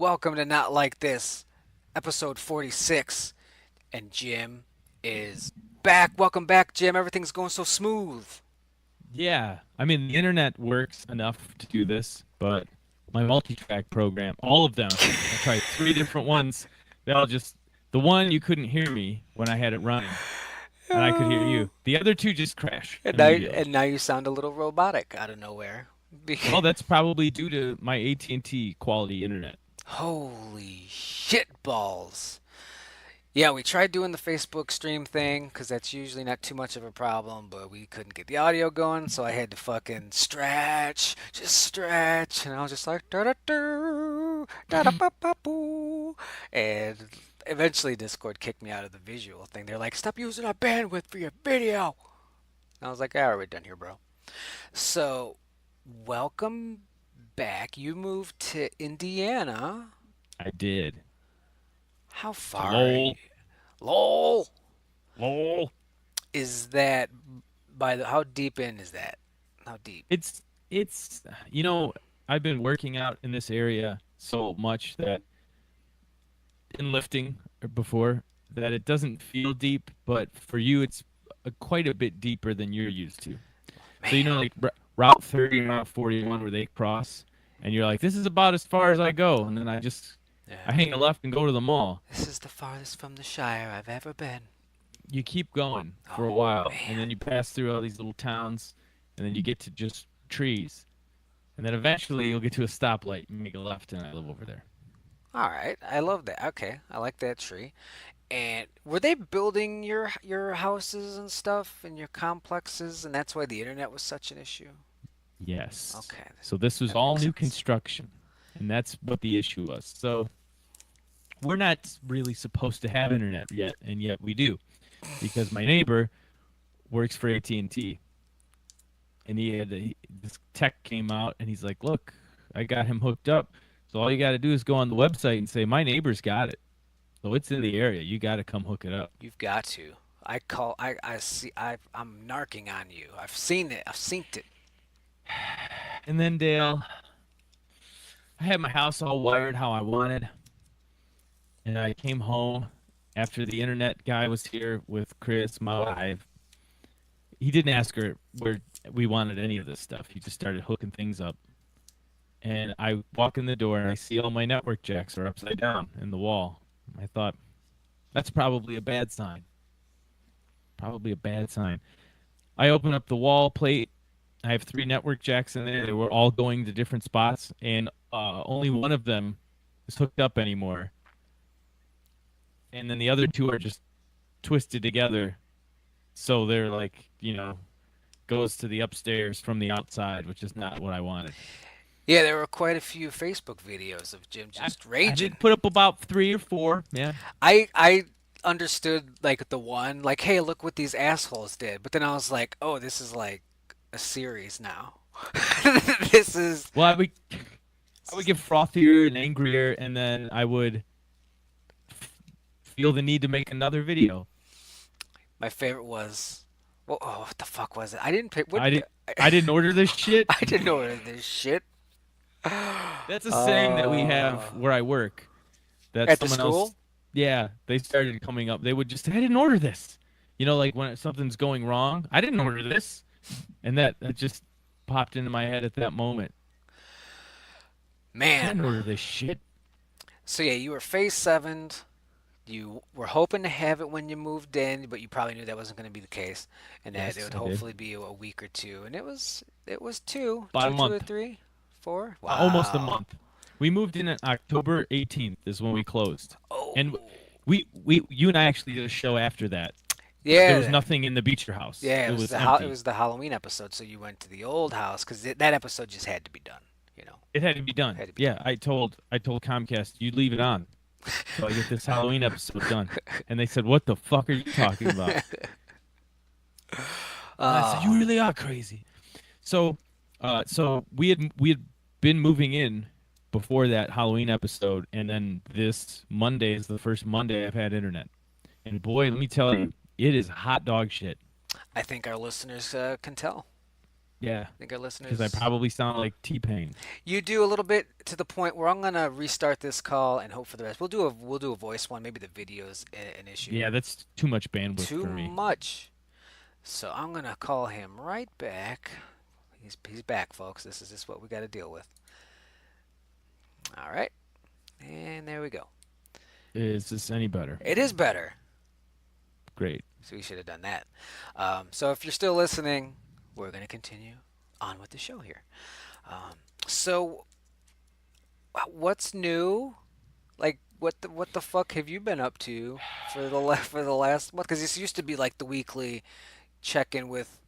Welcome to Not Like This, episode 46. And Jim is back. Welcome back, Jim. Everything's going so smooth. Yeah, I mean the internet works enough to do this, but my multi-track program, all of them, I tried three different ones. They all just the one you couldn't hear me when I had it running, and I could hear Oh. you. The other two just crash And now, immediately. and now you sound a little robotic out of nowhere. Well, that's probably due to my AT&T quality internet. Holy shit balls. Yeah, we tried doing the Facebook stream thing because that's usually not too much of a problem, but we couldn't get the audio going, so I had to fucking stretch, just stretch, and I was just like da da da da da ba ba boo, and eventually Discord kicked me out of the visual thing. They're like, "Stop using our bandwidth for your video." And I was like, "All right, we're done here, bro." So, welcome back. You moved to Indiana. I did. How far are you? Lol, Lol. lol. Is that by the how deep in is that? How deep? It's I've been working out in this area so much that in lifting before that it doesn't feel deep, but for you it's quite a bit deeper than you're used to. So Man, like Route 30 and Route 41 where they cross, and you're like, this is about as far as I go, and then I yeah. hang a left and go to the mall. This is the farthest from the Shire I've ever been. You keep going for a Oh while, and man. then you pass through all these little towns, and then you get to just trees, and then eventually you'll get to a stoplight and make a left, and I live over there. All right, I love that. Okay, I like that tree. And were they building your houses and stuff and your complexes, and that's why the internet was such an issue? Yes. Okay, So this was that all makes new sense. construction, and that's what the issue was. So we're not really supposed to have internet yet, and yet we do because my neighbor works for AT&T, and T, and this tech came out, and he's like, "Look, I got him hooked up. So all you got to do is go on the website and say my neighbor's got it. So it's in the area. You got to come hook it up." You've got to. I see. I'm narking on you. I've seen it. I've seen it. And then Dale, I had my house all wired how I wanted, and I came home after the internet guy was here with Chris, my wife. He didn't ask her where we wanted any of this stuff. He just started hooking things up. And I walk in the door and I see all my network jacks are upside down in the wall. I thought, that's probably a bad sign. Probably a bad sign. I open up the wall plate. I have three network jacks in there. They were all going to different spots, and only one of them is hooked up anymore. And then the other two are just twisted together. So they're like, goes to the upstairs from the outside, which is not what I wanted. Yeah, there were quite a few Facebook videos of Jim I, just I raging. did put up about three or four. Yeah. I understood like the one like, hey, look what these assholes did, but then I was like, oh, this is like a series now. this is Well, I would get frothier and angrier, and then I would feel the need to make another video. my favorite was. Well, oh, what the fuck was it? I didn't pick. What? I did. I didn't order this shit. I didn't order this shit. That's a saying that we have Uh, where I work. That at the someone else, school. yeah, they started coming up. They would just say, "I didn't order this." Like when something's going wrong, I didn't order this, and that just popped into my head at that moment. I Man. didn't order this shit. So yeah, you were phase sevened. You were hoping to have it when you moved in, but you probably knew that wasn't going to be the case, and that it Yes, would I did. hopefully be a week or two. And it was two, About a two or month, three, four. almost a Wow. month. We moved in on October 18th is when we closed, and Oh. you and I actually did a show after that. There was Yeah. nothing in the Beecher house. Yeah, It it was was it empty. was the Halloween episode, so you went to the old house because that episode just had to be done. You know, It had to be done. had to be done. Yeah, I told Comcast you leave it on so I get this Halloween episode done, and they said, "What the fuck are you talking about?" And I said, "You Oh, really are crazy." So we had been moving in before that Halloween episode, and then this Monday is the first Monday I've had internet, and boy, let me tell you, it is hot dog shit. I think our listeners can tell. Yeah, I think our because I listeners. probably sound like T-Pain. You do a little bit to the point where I'm gonna restart this call and hope for the best. We'll do a voice one. Maybe the video's an issue. Yeah, that's too much bandwidth Too for me. much. So I'm gonna call him right back. He's back, folks. This is just what we got to deal with. All right, and there we go. Is this any better? It is better. Great. So we should have done that. So if you're still listening, we're gonna continue on with the show here. Um, so what's new? Like what the fuck have you been up to for the last month? Because this used to be like the weekly check in with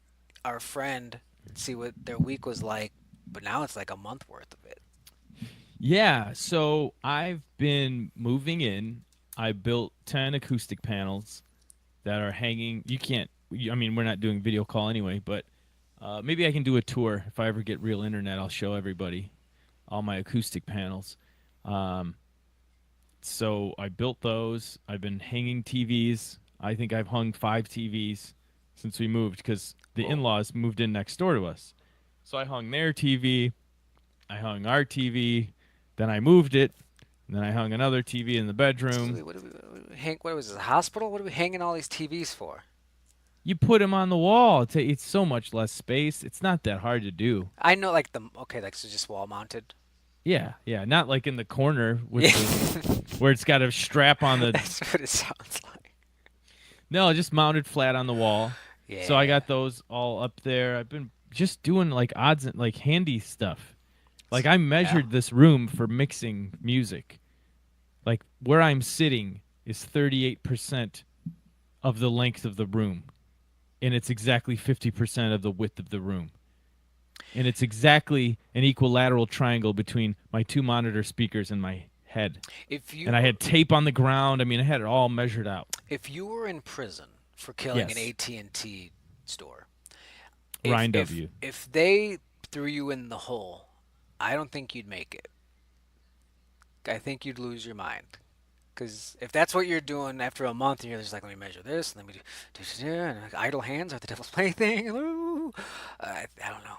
our friend, see what their week was like, but now it's like a month worth of it. Yeah, so I've been moving in. I built 10 acoustic panels that are hanging. You can't, I mean, we're not doing video call anyway, but maybe I can do a tour. If I ever get real internet, I'll show everybody all my acoustic panels. Um, so I built those. I've been hanging TVs. I think I've hung 5 TVs since we moved because the Whoa. in-laws moved in next door to us. So I hung their TV. I hung our TV. Then I moved it. And then I hung another TV in the bedroom. What was this, a hospital? What are we hanging all these TVs for? You put them on the wall. It's so much less space. It's not that hard to do. I know, like okay, like so just wall mounted. Yeah, yeah. Not like in the corner with Yeah, the where it's got a strap on the. that's what it sounds like. No, just mounted flat on the wall. So I Yeah, got those all up there. I've been just doing like odds and like handy stuff. Like I yeah. measured this room for mixing music. Like where I'm sitting is 38% of the length of the room, and it's exactly 50% of the width of the room. And it's exactly an equilateral triangle between my 2 monitor speakers and my head. If And I you had tape on the ground. I mean, I had it all measured out. if you were in prison for killing an Yes, AT&T store, if Ryan if W. if they threw you in the hole, I don't think you'd make it. I think you'd lose your mind. Because if that's what you're doing after a month, and you're just like, let me measure this, and then we do, and like, idle hands are the devil's plaything. Ooh. I don't know.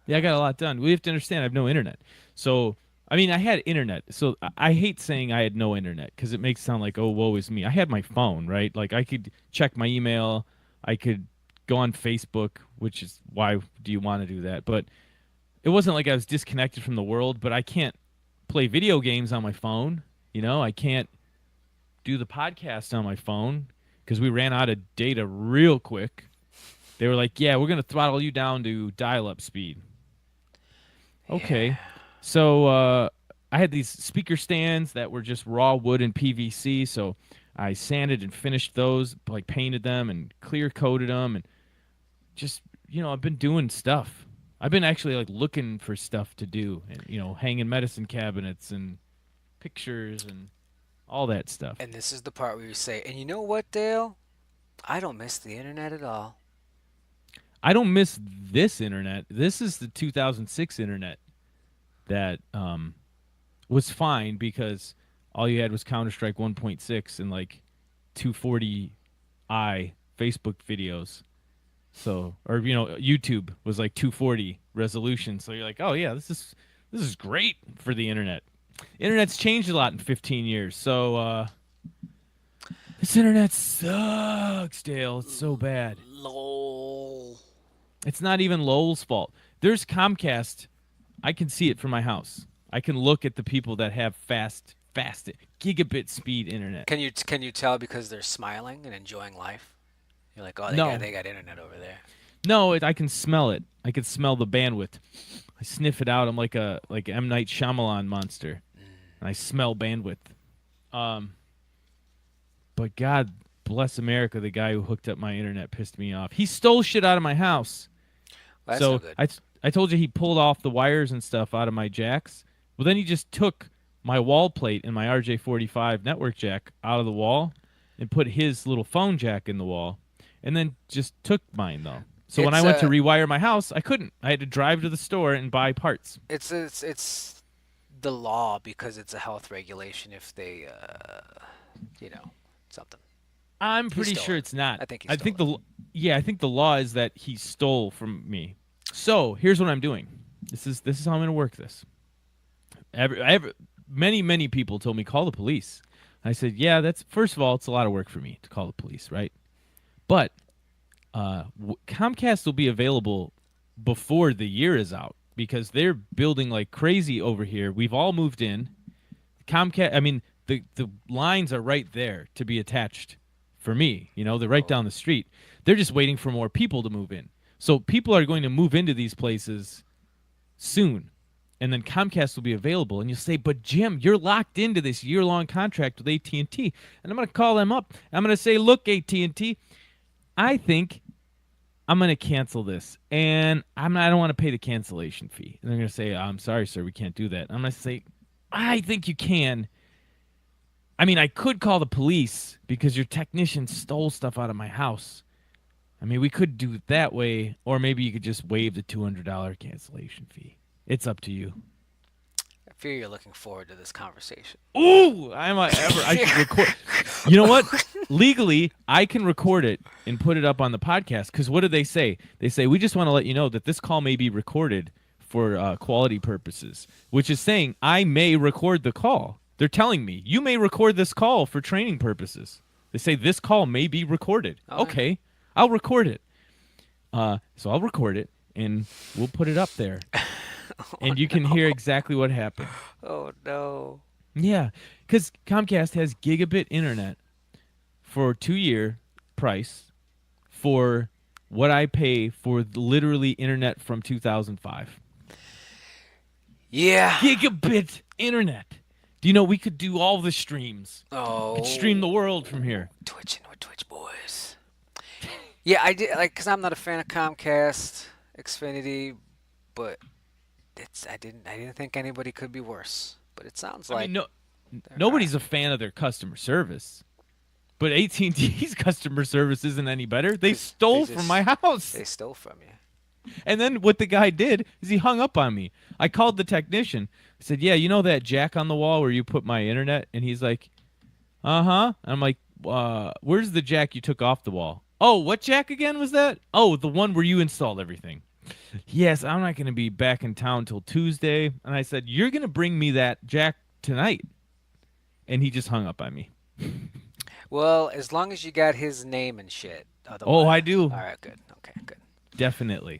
Yeah, I got a lot done. We have to understand I have no internet. So, I mean, I had internet. So I hate saying I had no internet because it makes it sound like, oh, woe is me. I had my phone, right? Like I could check my email. I could go on Facebook, which is why do you want to do that? But it wasn't like I was disconnected from the world, but I can't play video games on my phone. I can't do the podcast on my phone because we ran out of data real quick. They were like, yeah, we're going to throttle you down to dial up speed. Yeah. Okay. So I had these speaker stands that were just raw wood and PVC. So I sanded and finished those, like painted them and clear coated them. And just, I've been doing stuff. I've been actually like looking for stuff to do and, hanging medicine cabinets and pictures and all that stuff. And this is the part where you say, and you know what, Dale? I don't miss the internet at all. I don't miss this internet. This is the 2006 internet that was fine because all you had was Counter Strike 1.6 and like 240i Facebook videos. So, or YouTube was like 240 resolution. So you're like, oh yeah, this is great for the internet. Internet's changed a lot in 15 years. So this internet sucks, Dale. It's so bad. Lol. It's not even Lowell's fault. There's Comcast. I can see it from my house. I can look at the people that have fast gigabit speed internet. Can you tell because they're smiling and enjoying life? You're like, oh, they got No, they got internet over there. no, I can smell it. I can smell the bandwidth. I sniff it out. I'm like a M Night Shyamalan monster, and I smell bandwidth. Um, but God bless America, the guy who hooked up my internet pissed me off. He stole shit out of my house. Well, that's no So good. I told you he pulled off the wires and stuff out of my jacks. Well, then he just took my wall plate and my RJ45 network jack out of the wall and put his little phone jack in the wall, and then just took mine though. So when I It's went to rewire my house, I couldn't. I had to drive to the store and buy parts. it's the law because it's a health regulation. If they, you know, something. I'm He pretty stole sure it. it's not. I think he I stole think it. the yeah, I think the law is that he stole from me. So here's what I'm doing. This is how I'm going to work this. Many people told me call the police. I said, yeah, that's first of all, it's a lot of work for me to call the police, right? But Comcast will be available before the year is out because they're building like crazy over here. We've all moved in. Comcast, I mean, the lines are right there to be attached for me. You know, they're right Oh, down the street. They're just waiting for more people to move in. So people are going to move into these places soon. And then Comcast will be available, and you'll say, "But Jim, you're locked into this year-long contract with AT&T." And T. And I'm going to call them up. I'm going to say, "Look, AT&T, I think I'm going to cancel this, and I don't want to pay the cancellation fee." And they're going to say, "I'm sorry, sir, we can't do that." I'm going to say, "I think you can." I mean, I could call the police because your technician stole stuff out of my house. I mean, we could do it that way, or maybe you could just waive the $200 cancellation fee. It's up to you. I fear you're looking forward to this conversation. Ooh, I'm I ever. I should record. You know what? Legally, I can record it and put it up on the podcast. Because what do they say? They say we just want to let you know that this call may be recorded for quality purposes, which is saying I may record the call. They're telling me you may record this call for training purposes. They say this call may be recorded. Okay. Okay, I'll record it. So I'll record it and we'll put it up there, and you can hear exactly what happened. Oh no. Yeah, because Comcast has gigabit internet for 2 year price for what I pay for literally internet from 2005. Yeah. Gigabit internet. Do you know we could do all the streams? We could stream Oh, the world from here. twitching with Twitch boys. Yeah, I did like because I'm not a fan of Comcast, Xfinity, but I didn't think anybody could be worse. But it sounds I like mean, no, there are. nobody's a fan of their customer service, but AT&T's customer service isn't any better. They Because they stole from just my house. they stole from you. And then what the guy did is he hung up on me. I called the technician. I said, "Yeah, you know that jack on the wall where you put my internet?" And he's like, "Uh-huh." I'm like, "Where's the jack you took off the wall?" "Oh, what jack again was that?" "Oh, the one where you installed everything." "Yes, I'm not going to be back in town till Tuesday." And I said, "You're going to bring me that jack tonight." And he just hung up on me. Well, as long as you got his name and shit. Oh, Otherwise, I do. all right, good. Okay, good. Definitely.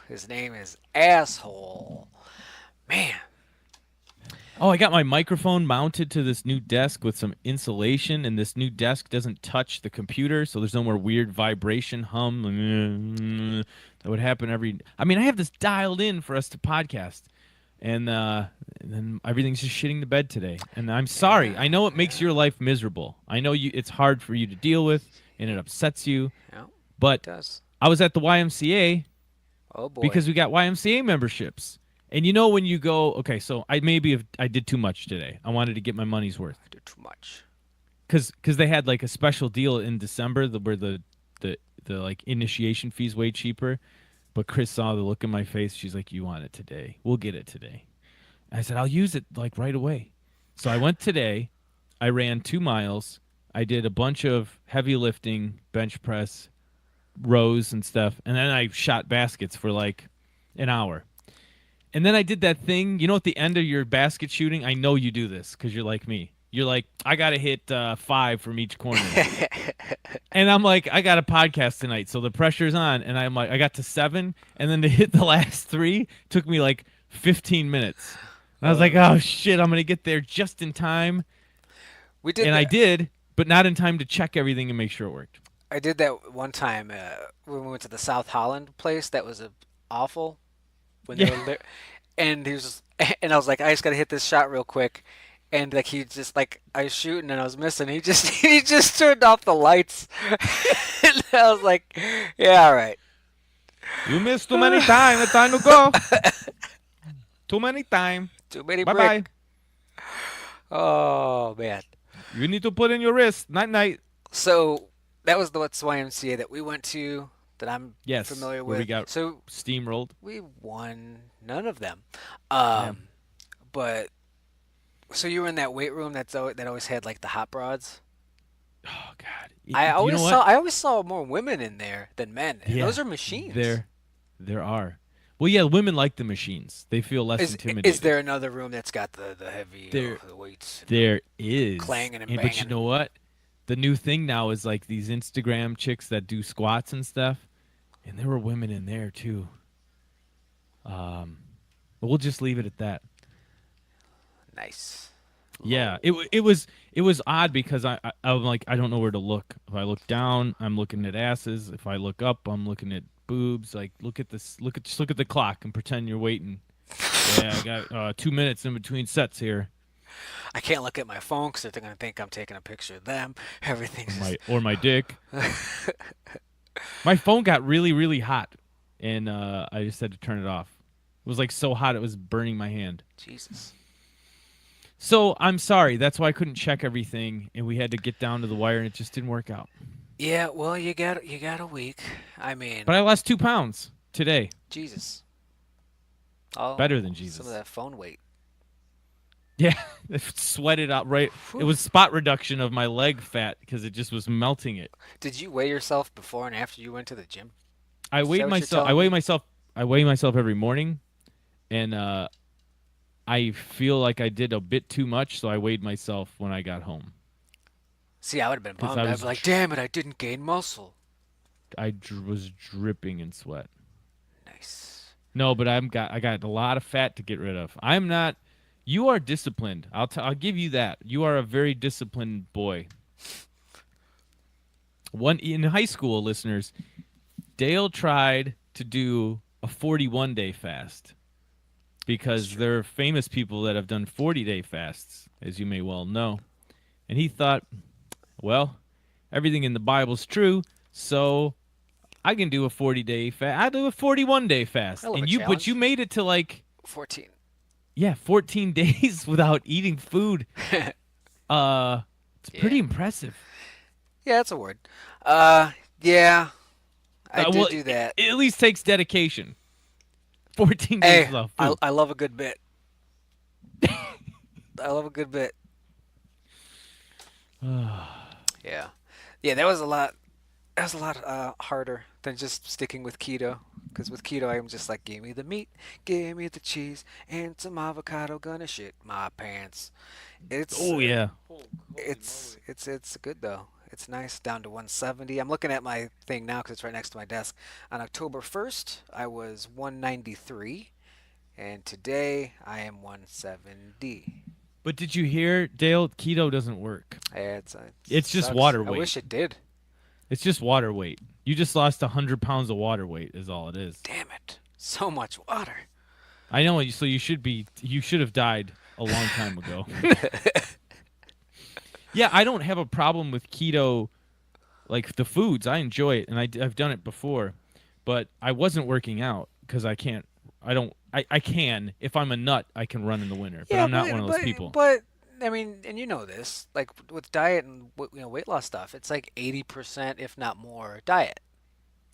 His name is Asshole. Man. Oh, I got my microphone mounted to this new desk with some insulation, and this new desk doesn't touch the computer, so there's no more weird vibration hum that would happen every. I mean, I have this dialed in for us to podcast, and then everything's just shitting the bed today. And I'm sorry. Yeah, I know it makes yeah, your life miserable. I know you. It's hard for you to deal with, and it upsets you. yeah. It But does. I was at the YMCA Oh boy. because we got YMCA memberships. And you know when you go, okay, so I did too much today. I wanted to get my money's worth I do too much. because they had like a special deal in December where the like initiation fees way cheaper. But Chris saw the look in my face. She's like, "You want it today? We'll get it today." I said, "I'll use it like right away." So I went today. I ran 2 miles. I did a bunch of heavy lifting, bench press, rows and stuff, and then I shot baskets for like an hour. And then I did that thing, you know, at the end of your basket shooting. I know you do this because you're like me. You're like, I gotta hit 5 from each corner, and I'm like, I got a podcast tonight, so the pressure's on. And I'm like, I got to 7, and then to hit the last 3 took me like 15 minutes. And I was like, oh shit, I'm gonna get there just in time, We did and I that. did, but not in time to check everything and make sure it worked. I did that one time when we went to the South Holland place. That was awful when they Yeah, were there. And he was, and I was like, I just gotta hit this shot real quick. And like he just like I was shooting and I was missing. He just he just turned off the lights. And I was like, yeah, all right. you missed too many times. It's time to go. Too many time. Too many Bye bye. brick. Oh man. You need to put in your wrist. Night night. So that was the what's YMCA that we went to that I'm Yes, familiar where we with. got So steamrolled. we won none of them. Yeah. But so you were in that weight room that always had like the hot broads. Oh God. I You know always what? saw I always saw more women in there than men, and Yeah. those are machines. They're There are. Well, yeah, women like the machines. They feel less Is intimidated. there another room that's got the heavy There the weights and the there is. clanging and And but you banging? know what? The new thing now is like these Instagram chicks that do squats and stuff, and there were women in there too. Um but we'll just leave it at that. Nice. Yeah, Low. it was odd because I'm like I don't know where to look. If I look down, I'm looking at asses. If I look up, I'm looking at boobs. Like look at this, just look at the clock and pretend you're waiting. Yeah, I got 2 minutes in between sets here. I can't look at my phone because they're gonna think I'm taking a picture of them. Or Everything's just. my dick. My phone got really hot, and I just had to turn it off. It was like so hot it was burning my hand. Jesus. So I'm sorry. That's why I couldn't check everything, and we had to get down to the wire, and it just didn't work out. Yeah, well, you got a week. I mean, But I lost 2 pounds today. Jesus. Oh, Better than some of Jesus. that phone weight. Yeah, it sweated out right. It Whew. was spot reduction of my leg fat because it just was melting it. Did you weigh yourself before and after you went to the gym? I Is that weighed what you're myself. telling me? I weigh myself every morning, and I feel like I did a bit too much, so I weighed myself when I got home See, I would have been because bummed. I'd be like, damn it, I didn't gain muscle. was dripping in sweat. Nice. No, but I got a lot of fat to get rid of. I'm not. You are disciplined. I'll give you that. You are a very disciplined boy. One in high school, listeners, Dale tried to do a 41-day fast That's because true. there are famous people that have done 40-day fasts, as you may well know. And he thought, well, everything in the Bible's true, so I can do a 40-day fast. I do a 41-day I fast. love a But you challenge. made it to like 14. yeah, 14 days without eating food. Uh it's Yeah. pretty impressive. Yeah, that's a word. Yeah, I Well, did do that. it at least takes dedication. 14 days Hey, without I food. I love a good bit. I love a good bit. Yeah. Yeah, that was a lot. That was a lot harder than just sticking with keto. Because with keto, I'm just like, give me the meat, give me the cheese, and some avocado. Gonna shit my pants. It's Oh yeah. it's good though. It's nice down to 170. I'm looking at my thing now because it's right next to my desk. On October 1st, I was 193, and today I am 170. But did you hear, Dale? Keto doesn't work. Yeah, it It's just sucks. water I weight. wish it did. It's just water weight. You just lost 100 pounds of water weight, is all it is. Damn it. So much water. I know. So you should have died a long time ago. Yeah, I don't have a problem with keto, like the foods. I enjoy it, and I've done it before, but I wasn't working out because I can't. I don't. I can if I'm a nut. I can run in the winter, but Yeah, I'm not but one of those but people. but I mean, and you know this, like with diet and weight loss stuff, it's like 80%, if not more, diet,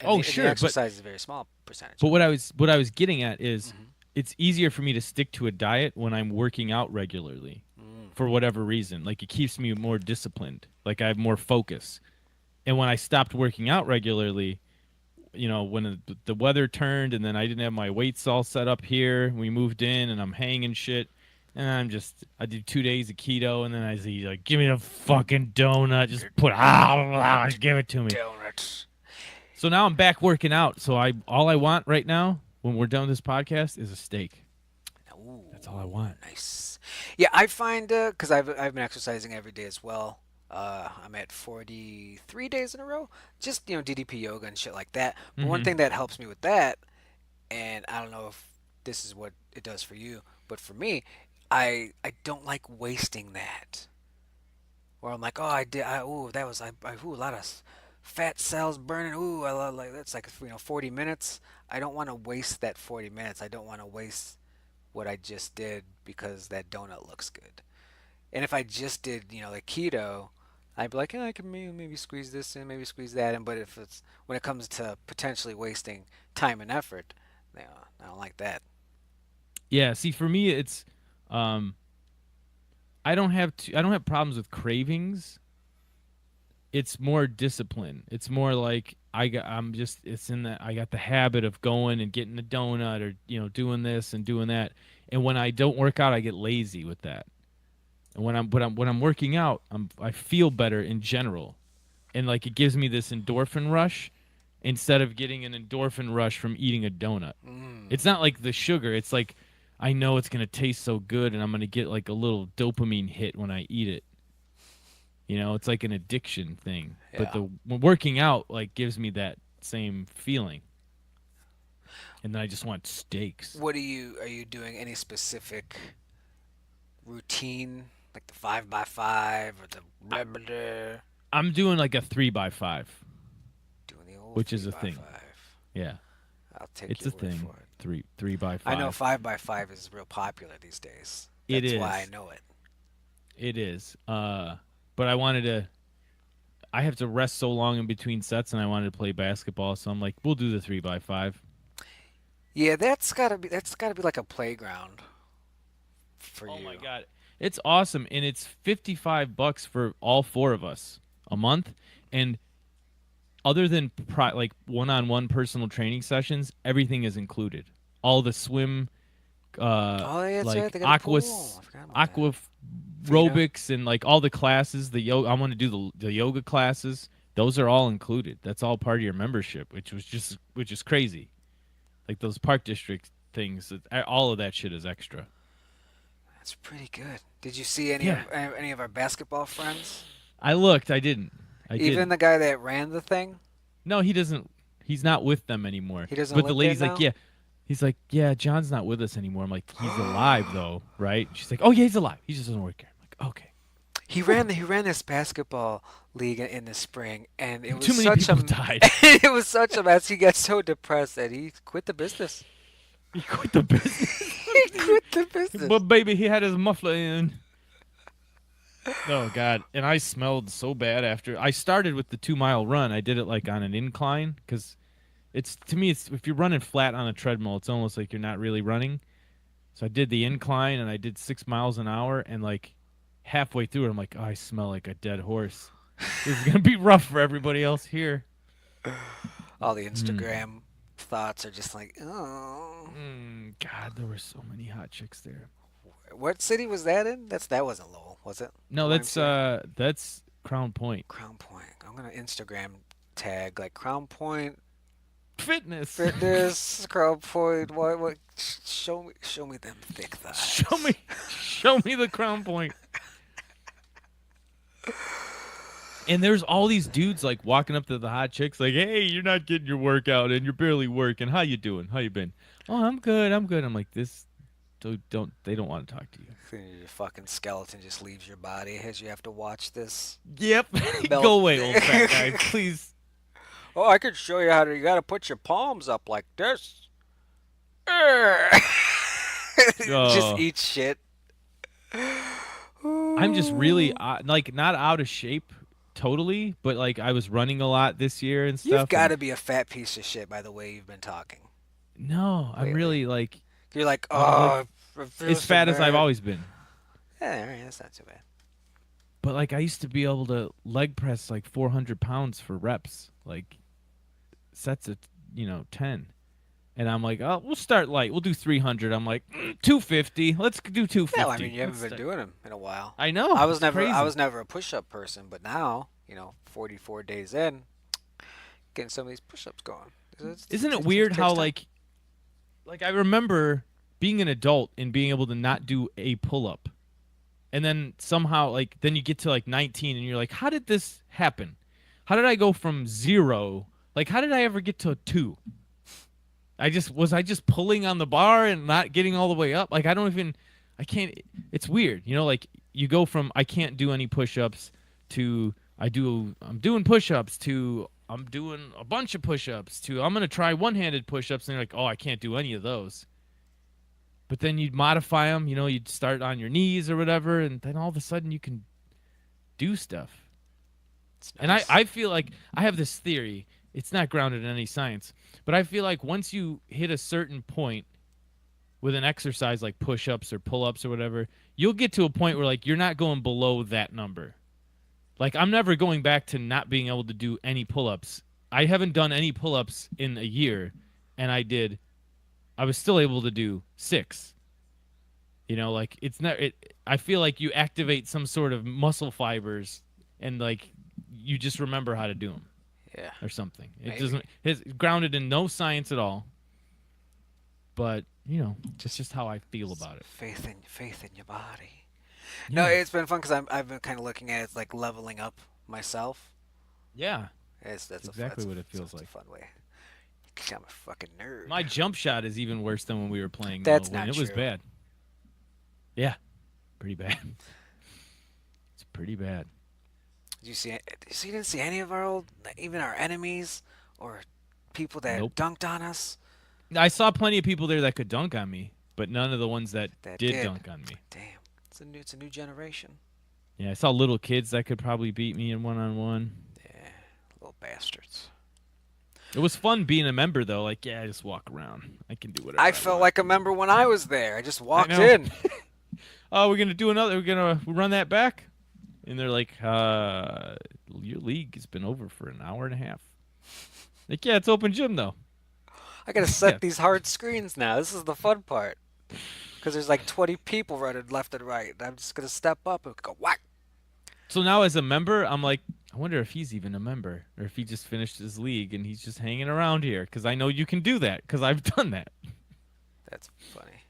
and Oh, the sure, exercise is a very small percentage but of it. what I was getting at is Hmm. it's easier for me to stick to a diet when I'm working out regularly Mm. for whatever reason. Like it keeps me more disciplined. Like I have more focus. And when I stopped working out regularly, when the weather turned and then I didn't have my weights all set up here, we moved in and I'm hanging shit. And I did 2 days of keto and then I was like, give me the fucking donut. Just give it to me. Donuts. So now I'm back working out. So all I want right now when we're done with this podcast is a steak. Ooh, That's all I want. nice. Yeah, I find because I've been exercising every day as well. I'm at 43 days in a row. Just DDP yoga and shit like that. But one Mm-hmm. thing that helps me with that, and I don't know if this is what it does for you, but for me, I don't like wasting that. Where I'm like, oh, ooh, that was ooh, a lot of fat cells burning. Ooh, I love like that's like 40 minutes. I don't want to waste that 40 minutes. I don't want to waste what I just did because that donut looks good. And if I just did, like keto, I'd be like, I can maybe squeeze this in, maybe squeeze that in. But if it's when it comes to potentially wasting time and effort, I don't like that. Yeah. See, for me, it's um, I don't have problems with cravings it's more discipline. It's more like I'm just it's in that I got the habit of going and getting a donut or doing this and doing that. And when I don't work out, I get lazy with that. And when I'm working out, I feel better in general. And like it gives me this endorphin rush instead of getting an endorphin rush from eating a donut. Mm. It's not like the sugar. It's like I know it's going to taste so good and I'm going to get like a little dopamine hit when I eat it. It's like an addiction thing. But Yeah. the working out like gives me that same feeling. And then I just want steaks. What are you doing any specific routine like the 5x5 or the I, blah blah blah? I'm doing like a 3x5, Doing the old which three is a by thing. five. Yeah, I'll take it's your a word thing. for it. Three by I know five. 5x5 is real popular these days. It That's why I is. know it. It is. But I wanted to. I have to rest so long in between sets, and I wanted to play basketball, so I'm like, we'll do the 3x5. Yeah, that's gotta be like a playground for Oh my you. god, it's awesome, and it's $55 for all four of us a month, and other than like one-on-one personal training sessions, everything is included. All the swim, Oh, yeah, that's right. like They got a pool. I forgot about that. aqua Frida. aerobics and like all the classes. The yoga. I want to do the yoga classes. Those are all included. That's all part of your membership, which is crazy. Like those park district things. All of that shit is extra. That's pretty good. Did you see any Yeah, of any of our basketball friends? I looked. I didn't. I Even didn't. the guy that ran the thing, No, he doesn't. He's not with them anymore. he doesn't But the live there lady's like, now. yeah. He's like, yeah, John's not with us anymore. I'm like, he's alive though, right? She's like, oh yeah, he's alive. He just doesn't work here. I'm like, okay. Whew. He ran this basketball league in the spring, and it was Too many such people a died. it was such a mess. He got so depressed that he quit the business. He quit the business. He quit the business. But baby, he had his muffler in. Oh God! And I smelled so bad after I started with the 2 mile run. I did it like on an incline because it's to me, it's if you're running flat on a treadmill, it's almost like you're not really running. So I did the incline and I did 6 miles an hour, and like halfway through it, I'm like, oh, I smell like a dead horse. This is gonna be rough for everybody else here. All the Mm. Instagram thoughts are just like, oh, God, there were so many hot chicks there. what city was that in? That wasn't Lowell, was it? The No, YMCA. that's Crown Point Crown Point. I'm gonna Instagram tag like Crown Point Fitness. Fitness. Crown Point. What? Show me them thick show me, thighs. show me the Crown Point. And there's all these dudes like walking up to the hot chicks, like, "Hey, you're not getting your workout, and you're barely working. How you doing? How you been? Oh, I'm good. I'm good." I'm like, this. Don't they don't want to talk to you? Your fucking skeleton just leaves your body as you have to watch this Yep. melt. Go away, old fat guy, please. Oh, I could show you how to. You gotta put your palms up like this. Just Oh, eat shit. I'm just really Ooh. like not out of shape totally, but like I was running a lot this year and You've stuff, got and to be a fat piece of shit by the way you've been talking no, I'm lately. really like You're like, I'm like oh, I feel as so fat as I've bad. always been. Yeah, all right, that's not too bad. But like I used to be able to leg press like 400 pounds for reps, like sets of 10. And I'm like, oh, we'll start light. We'll do 300. I'm like, 250. Let's do Yeah, well, I mean, 250. you haven't Let's been start. doing them in a while. I know it's I crazy. was never a push-up person, but now, 44 days in, getting some of these push-ups going. Isn't it weird Takes how time. like I remember being an adult and being able to not do a pull up, and then somehow like then you get to like 19 and you're like, how did this happen? How did I go from zero? Like how did I ever get to a two? I just pulling on the bar and not getting all the way up. Like I can't. It's weird, like you go from I can't do any push-ups to I'm doing push-ups to I'm doing a bunch of push-ups to I'm gonna try one-handed push-ups, and you're like, oh, I can't do any of those. But then you'd modify them, you'd start on your knees or whatever, and then all of a sudden you can do stuff. It's And I, nice. I feel like I have this theory. It's not grounded in any science, but I feel like once you hit a certain point with an exercise like push ups or pull ups or whatever, you'll get to a point where like you're not going below that number. Like I'm never going back to not being able to do any pull-ups. I haven't done any pull-ups in a year, and I was still able to do 6. Like it's not. I feel like you activate some sort of muscle fibers, and like you just remember how to do them Yeah, or something. It maybe. doesn't. It's grounded in no science at all. But it's just how I feel about it. Faith in your body. No, Yeah, it's been fun because I've been kind of looking at it like leveling up myself. yeah. It's It's exactly what it feels that's a like. fun way. 'Cause I'm a fucking nerd. My jump shot is even worse than when we were playing though. That's When not it was true. bad. Yeah, pretty bad. It's pretty bad. Did you see? So you didn't see any of our old, even our enemies, or people that Nope. dunked on us? I saw plenty of people there that could dunk on me, but none of the ones that That did did. dunk on me. Damn, it's a new generation. Yeah, I saw little kids that could probably beat me in one-on-one. Yeah, little bastards. It was fun being a member though. Like, yeah, I just walk around. I can do I whatever I felt want. like a member when I was there. I just I walked know. in. Oh, we're gonna do another. We're gonna run that back, and they're like, your league has been over for an hour and a half. Like, yeah, it's open gym though. I gotta Yeah. set these hard screens now. This is the fun part. Because there's like 20 people running left and right. And I'm just gonna step up and go whack. So now as a member, I'm like, I wonder if he's even a member, or if he just finished his league and he's just hanging around here. Because I know you can do that. Because I've done that. That's funny.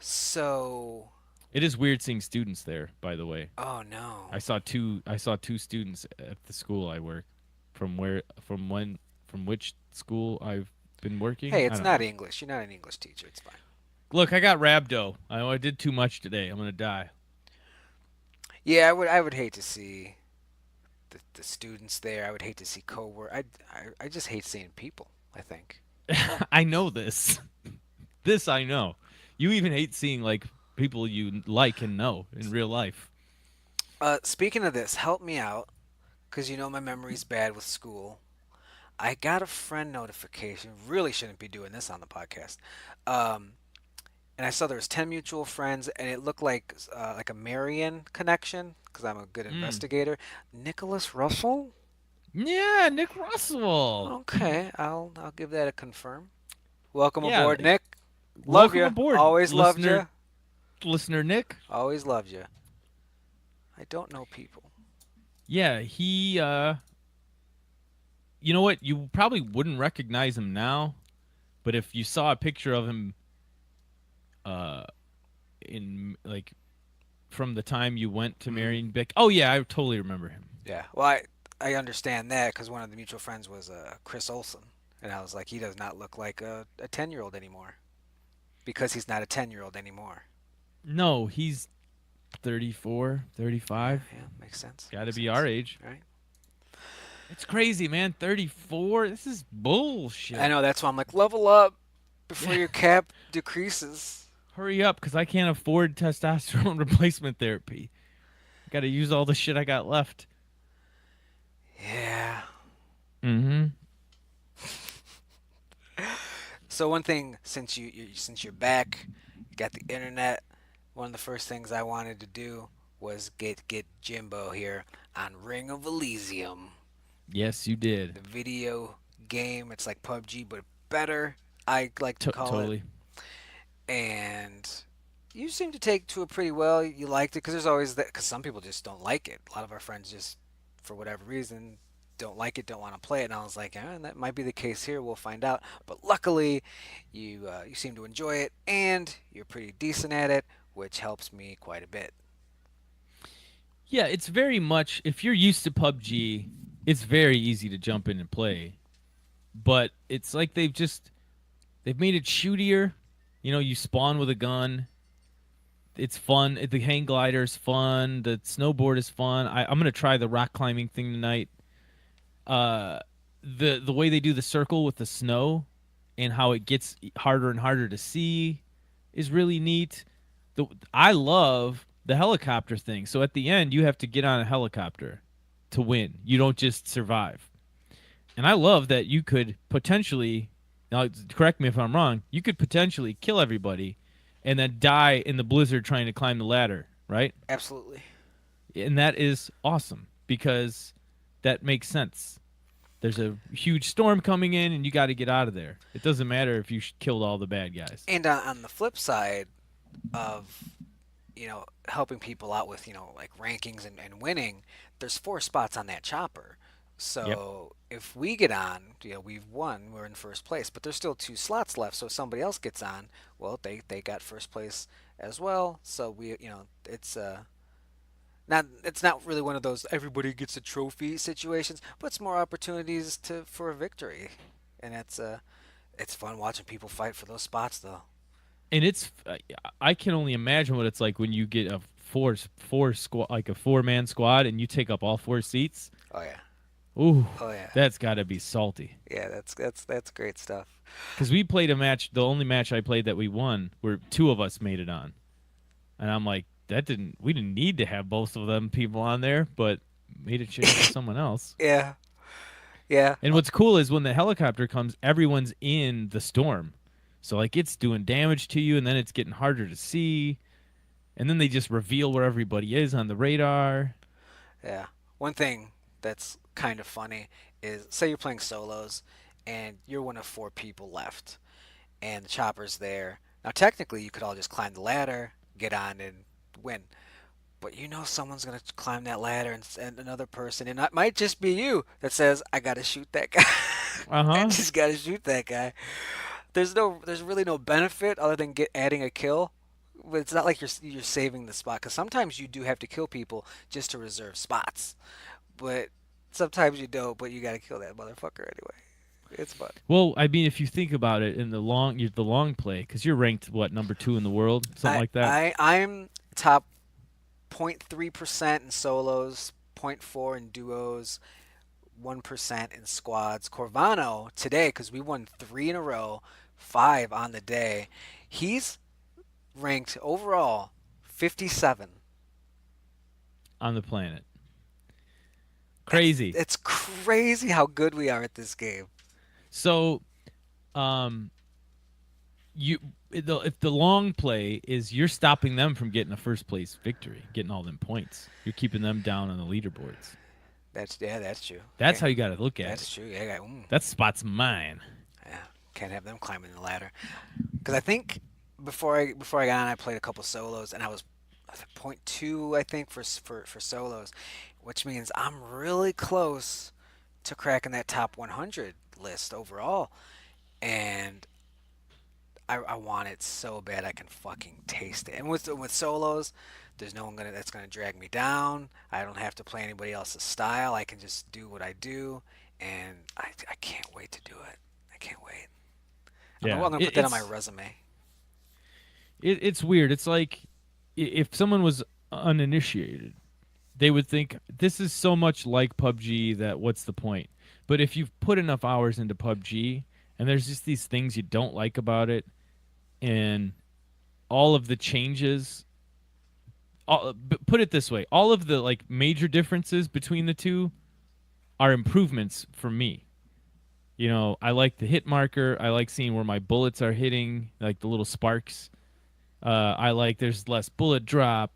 So, It is weird seeing students there. By the way, oh no. I saw two. I saw 2 students at the school I work. From which school I've been working. Hey, I it's don't know. not English. You're not an English teacher. It's fine. Look, I got rhabdo. I know I did too much today. I'm gonna die. Yeah, I would hate to see the students there. I would hate to see co-work. I just hate seeing people, I think. I know this. This I know. You even hate seeing like people you like and know in real life. Speaking of this, help me out. Because you know my memory's bad with school. I got a friend notification. Really shouldn't be doing this on the podcast. Um, and I saw there was 10 mutual friends, and it looked like a Marion connection because I'm a good Mm. investigator. Nicholas Russell. Yeah, Nick Russell. Okay, I'll give that a confirm. Welcome Yeah, aboard, Nick. Love welcome you. aboard, Always loved you. listener Nick. Always loved you. I don't know people. Yeah, he you know what? You probably wouldn't recognize him now, but if you saw a picture of him uh in like from the time you went to Mm, Marion Bick. Oh yeah, I totally remember him. yeah. Well, I understand that because one of the mutual friends was Chris Olson, and I was like, he does not look like a 10-year-old anymore because he's not a 10-year-old anymore. No, he's 34, Yeah, 35. yeah, makes sense. Got to Makes be sense. our age. Right. It's crazy, man. 34. This is I bullshit. know. That's why I'm like, level up before Yeah. your cap decreases. Hurry up, because I can't afford testosterone replacement therapy. Got to use all the shit I got left. Yeah. Mm-hmm. So one thing, since you're back, you got the internet. One of the first things I wanted to do was get Jimbo here on Ring of Elysium, Yes, you did. the video game. It's like PUBG, but better. I like to call it. Totally. And you seem to take to it pretty well. You liked it because there's always that. Because some people just don't like it. A lot of our friends just, for whatever reason, don't like it, don't want to play it. And I was like, that might be the case here. We'll find out. But luckily, you seem to enjoy it, and you're pretty decent at it, which helps me quite a bit. Yeah, it's very much, if you're used to PUBG, it's very easy to jump in and play. But it's like they've made it shootier. You spawn with a gun. It's fun. The hang glider is fun. The snowboard is fun. I'm gonna try the rock climbing thing tonight. Uh, the way they do the circle with the snow, and how it gets harder and harder to see, is really neat. I love the helicopter thing. So at the end, you have to get on a helicopter to win. You don't just survive. And I love that you could potentially, now correct me if I'm wrong, you could potentially kill everybody and then die in the blizzard trying to climb the ladder, right? Absolutely. And that is awesome because that makes sense. There's a huge storm coming in and you got to get out of there. It doesn't matter if you killed all the bad guys. And on the flip side of helping people out with like rankings and winning, there's 4 spots on that chopper. Yep. So if we get on, we've won, we're in first place, but there's still 2 slots left. So if somebody else gets on, well, they got first place as well. So it's not really one of those everybody gets a trophy situations, but it's more opportunities for a victory, and it's fun watching people fight for those spots though. And I can only imagine what it's like when you get a four squad, like a 4-man squad, and you take up all 4 seats. Oh yeah, Ooh, oh yeah, that's got to be salty. yeah. That's great stuff. Because we played a match, the only match I played that we won, where 2 of us made it on, and I'm like, we didn't need to have both of them people on there, but made a chance for someone else. Yeah, yeah. And what's cool is when the helicopter comes, everyone's in the storm. So like it's doing damage to you and then it's getting harder to see. And then they just reveal where everybody is on the radar. Yeah. One thing that's kind of funny is say you're playing solos and you're one of 4 people left and the chopper's there. Now, technically, you could all just climb the ladder, get on, and win. But someone's going to climb that ladder and another person, and it might just be you that says, I got to shoot that guy. I Uh-huh. just got to shoot that guy. There's really no benefit other than adding a kill. But it's not like you're saving the spot because sometimes you do have to kill people just to reserve spots. But sometimes you don't. But you got to kill that motherfucker anyway. It's fun. Well, I mean, if you think about it in the long play, because you're ranked what, number 2 in the world, something I like that. I I'm top 0.3% in solos, zero point 0.4 in duos, 1% in squads. Corvano today, because we won 3 in a row, 5 on the day. He's ranked overall 57. On the planet. That's Crazy. it's crazy how good we are at this game. So, um, you if the long play is you're stopping them from getting a first place victory, getting all them points. You're keeping them down on the leaderboards. That's true. That's how you got to look at it. That's true. Yeah, That spot's mine. yeah. Can't have them climbing the ladder. Because I think before I got on, I played a couple solos, and I was point 0.2, I think, for solos, which means I'm really close to cracking that top 100 list overall. And I want it so bad I can fucking taste it. And with solos, there's no one that's gonna drag me down. I don't have to play anybody else's style. I can just do what I do, and I can't wait to do it. I can't wait. Yeah, I'm gonna put that on my resume. it's weird. It's like if someone was uninitiated, they would think this is so much like PUBG that what's the point? But if you've put enough hours into PUBG and there's just these things you don't like about it, and all of the changes, put it this way, all of the like major differences between the two are improvements for me. I like the hit marker. I like seeing where my bullets are hitting, like the little sparks. I like there's less bullet drop.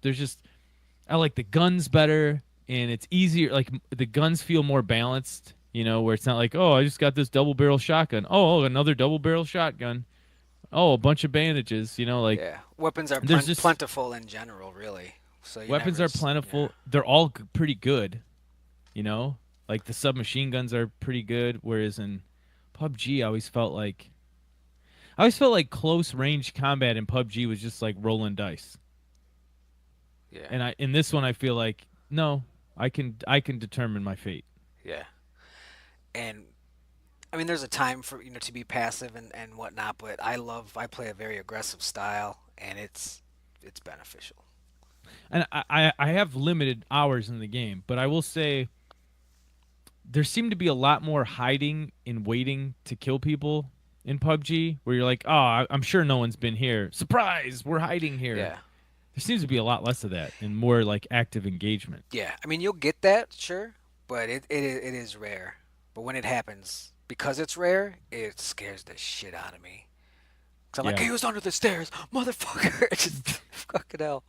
I like the guns better, and it's easier. Like the guns feel more balanced. Where it's not like, oh, I just got this double barrel shotgun. Oh, another double barrel shotgun. Oh, a bunch of bandages. Like Yeah, weapons are there's just plentiful in general, really. So you weapons never, are yeah, plentiful. They're all pretty good. You know, like the submachine guns are pretty good. Whereas in PUBG, I always felt like close range combat in PUBG was just like rolling dice. yeah, And in this one I feel like no, I can determine my fate. yeah. And I mean, there's a time for to be passive and whatnot, but I play a very aggressive style, and it's beneficial. And I have limited hours in the game, but I will say there seemed to be a lot more hiding and waiting to kill people in PUBG, where you're like, oh, I'm sure no one's been here. Surprise, we're hiding here. Yeah, There seems to be a lot less of that and more like active engagement. yeah. I mean, you'll get that, sure, but it is rare. But when it happens, because it's rare, it scares the shit out of me. Cause I'm like, Yeah. he was under the stairs, motherfucker. It's just fucking hell.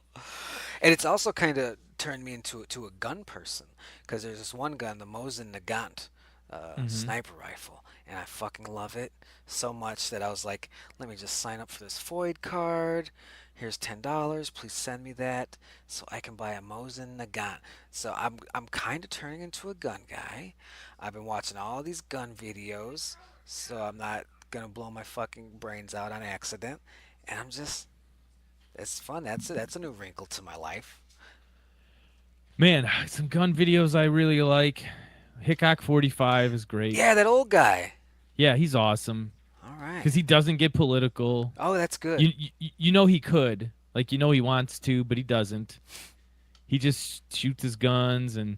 And it's also kind of turned me into a gun person because there's this one gun, the Mosin Nagant Mm-hmm. sniper rifle, and I fucking love it so much that I was like, let me just sign up for this Void card. Here's $10. Please send me that so I can buy a Mosin Nagant. So I'm kind of turning into a gun guy. I've been watching all these gun videos, so I'm not gonna blow my fucking brains out on accident. And I'm just, it's fun. That's a new wrinkle to my life. Man, some gun videos I really like. Hickok 45 is great. Yeah, that old guy. Yeah, he's awesome All right. because he doesn't get political. Oh, that's good. You know he could, like he wants to, but he doesn't. He just shoots his guns and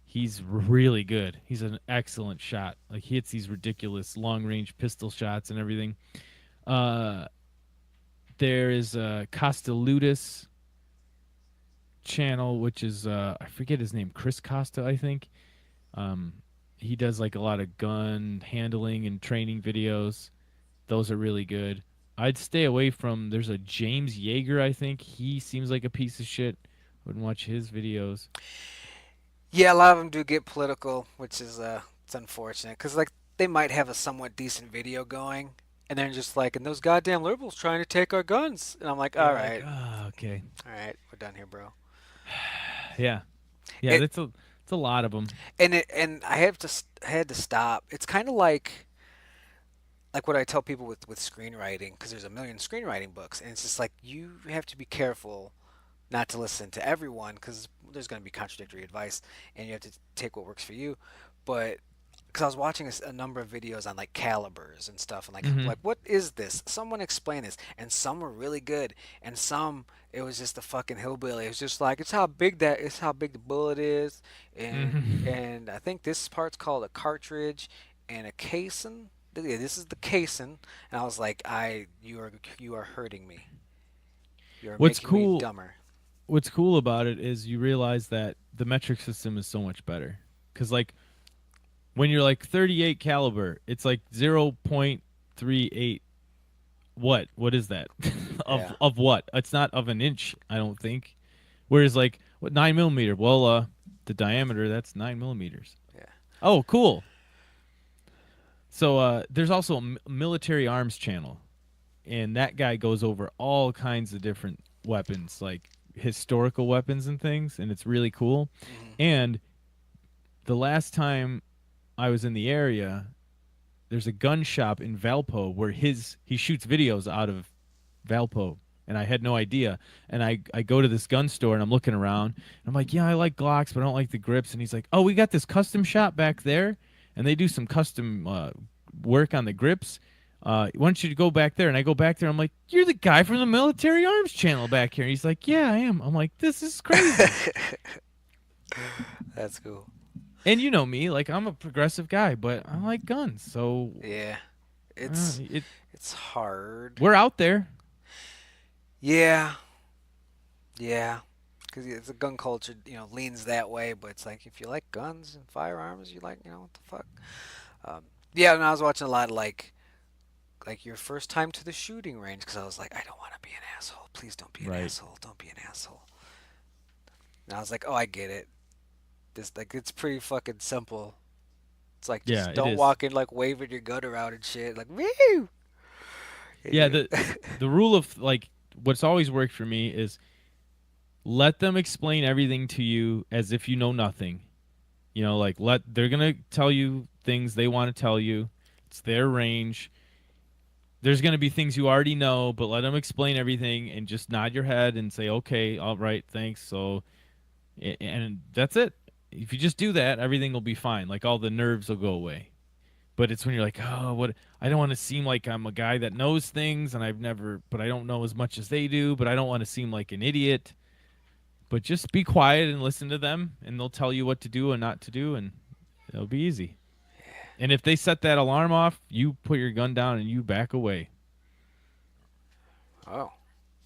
he's really good. He's an excellent shot. Like he hits these ridiculous long range pistol shots and everything. Uh, there is a Costaludis channel, which is I forget his name, Chris Costa, I think. Um, he does like a lot of gun handling and training videos. Those are really good. I'd stay away from. There's a James Yeager, I think. He seems like a piece of shit. Wouldn't watch his videos. Yeah, a lot of them do get political, which is it's unfortunate because like they might have a somewhat decent video going, and they're just like, and those goddamn liberals trying to take our guns, and I'm like, You're like, okay, all right, we're done here, bro. yeah, yeah. It It's a lot of them. and I have to I had to stop. It's kind of like what I tell people with screenwriting because there's a million screenwriting books, and it's just like you have to be careful not to listen to everyone because there's going to be contradictory advice and you have to take what works for you. But because I was watching a number of videos on like calibers and stuff and Hmm. like what is this? Someone explain this, and some were really good, and some it was just a fucking hillbilly. It was just like it's how big the bullet is, Hmm. and I think this part's called a cartridge and a casing. Yeah, this is the casing, and I was like, you are hurting me. You are What's making me cool? dumber. What's cool about it is you realize that the metric system is so much better. Because like when you're like 38 caliber, it's like 0.38. What is that? Yeah. Of what? It's not of an inch, I don't think. Whereas like what 9 millimeter? Well, the diameter that's 9 millimeters. Yeah. Oh, cool. So there's also a military arms channel, and that guy goes over all kinds of different weapons, like historical weapons and things, and it's really cool. Hmm. And the last time I was in the area, there's a gun shop in Valpo where he shoots videos out of Valpo, and I had no idea. And I go to this gun store and I'm looking around and I'm like, yeah, I like Glocks, but I don't like the grips. And he's like, oh, we got this custom shop back there, and they do some custom work on the grips. Why don't you go back there? And I go back there. I'm like, you're the guy from the military arms channel back here. He's like, yeah, I am. I'm like, this is crazy. That's cool. And you know me, like I'm a progressive guy, but I like guns. So Yeah. uh, It's it it's hard. we're out there. Yeah. Yeah. Because it's a gun culture, leans that way. But it's like if you like guns and firearms, you like, what the fuck. Um, yeah, and I was watching a lot of like your first time to the shooting range because I was like, I don't want to be an asshole. Please don't be an Right. asshole. Don't be an asshole. And I was like, oh, I get it. This like it's pretty fucking simple. It's like Yeah, just it don't is. walk in like waving your gun around and shit. Like woo. Yeah, Yeah. the rule of like what's always worked for me is let them explain everything to you as if you know nothing. You know, like let they're gonna tell you things they want to tell you. It's their range. There's gonna be things you already know, but let them explain everything and just nod your head and say, "Okay, all right, thanks." So, and that's it. If you just do that, everything will be fine. Like all the nerves will go away. But it's when you're like, oh, what? I don't want to seem like I'm a guy that knows things, and but I don't know as much as they do. But I don't want to seem like an idiot. But just be quiet and listen to them, and they'll tell you what to do and not to do, and it'll be easy. And if they set that alarm off, you put your gun down and you back away. Oh.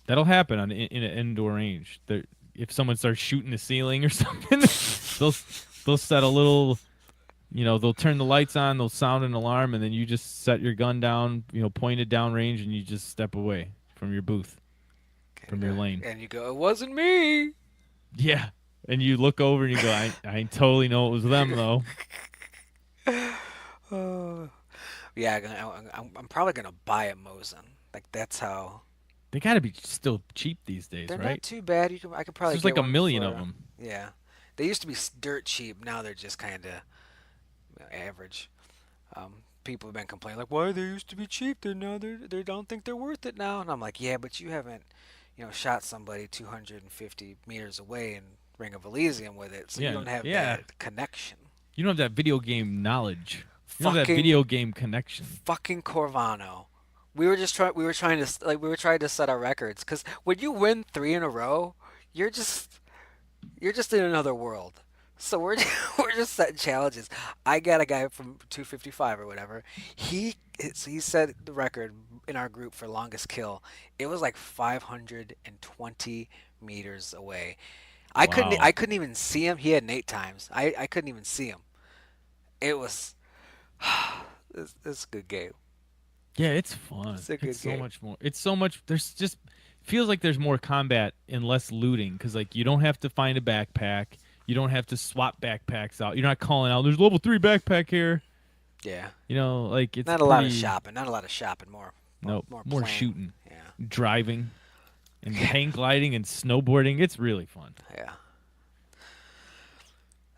That'll happen in an indoor range. If someone starts shooting the ceiling or something, they'll they'll set a little. They'll turn the lights on, they'll sound an alarm, and then you just set your gun down, pointed down range, and you just step away from your booth, from your lane. And you go, it wasn't me. Yeah. And you look over and you go, I totally know it was them though. Oh. Yeah, I'm probably gonna buy a Mosin. Like that's how. They got to be still cheap these days, They're not right? too bad. I could 'Cause probably there's get like a one million of for. them. Yeah, they used to be dirt cheap. Now they're just kind of average. People have been complaining like, why they used to be cheap? They don't think they're worth it now. And I'm like, yeah, but you haven't, shot somebody 250 meters away in Ring of Elysium with it, so you Yeah, don't have yeah. that connection. You don't have that video game knowledge. You don't have that Fucking video game connection. fucking Corvano. We were trying to set our records because when you win three in a row, you're just you're just in another world. So we're we're just setting challenges. I got a guy from 255 or whatever. He set the record in our group for longest kill. It was like 520 meters away. I couldn't Wow. I couldn't even see him. He had Nate times. I couldn't even see him. It was it's a good game. Yeah, it's fun. It's a It's good so game. much more. It's so much. There's just feels like there's more combat and less looting because like you don't have to find a backpack. You don't have to swap backpacks out. You're not calling out. There's level 3 backpack here. Yeah. Like it's Not a lot of pretty. shopping. Not a lot of shopping. More Nope. more More playing. shooting, Yeah. driving, and hang gliding and snowboarding. It's really fun. Yeah.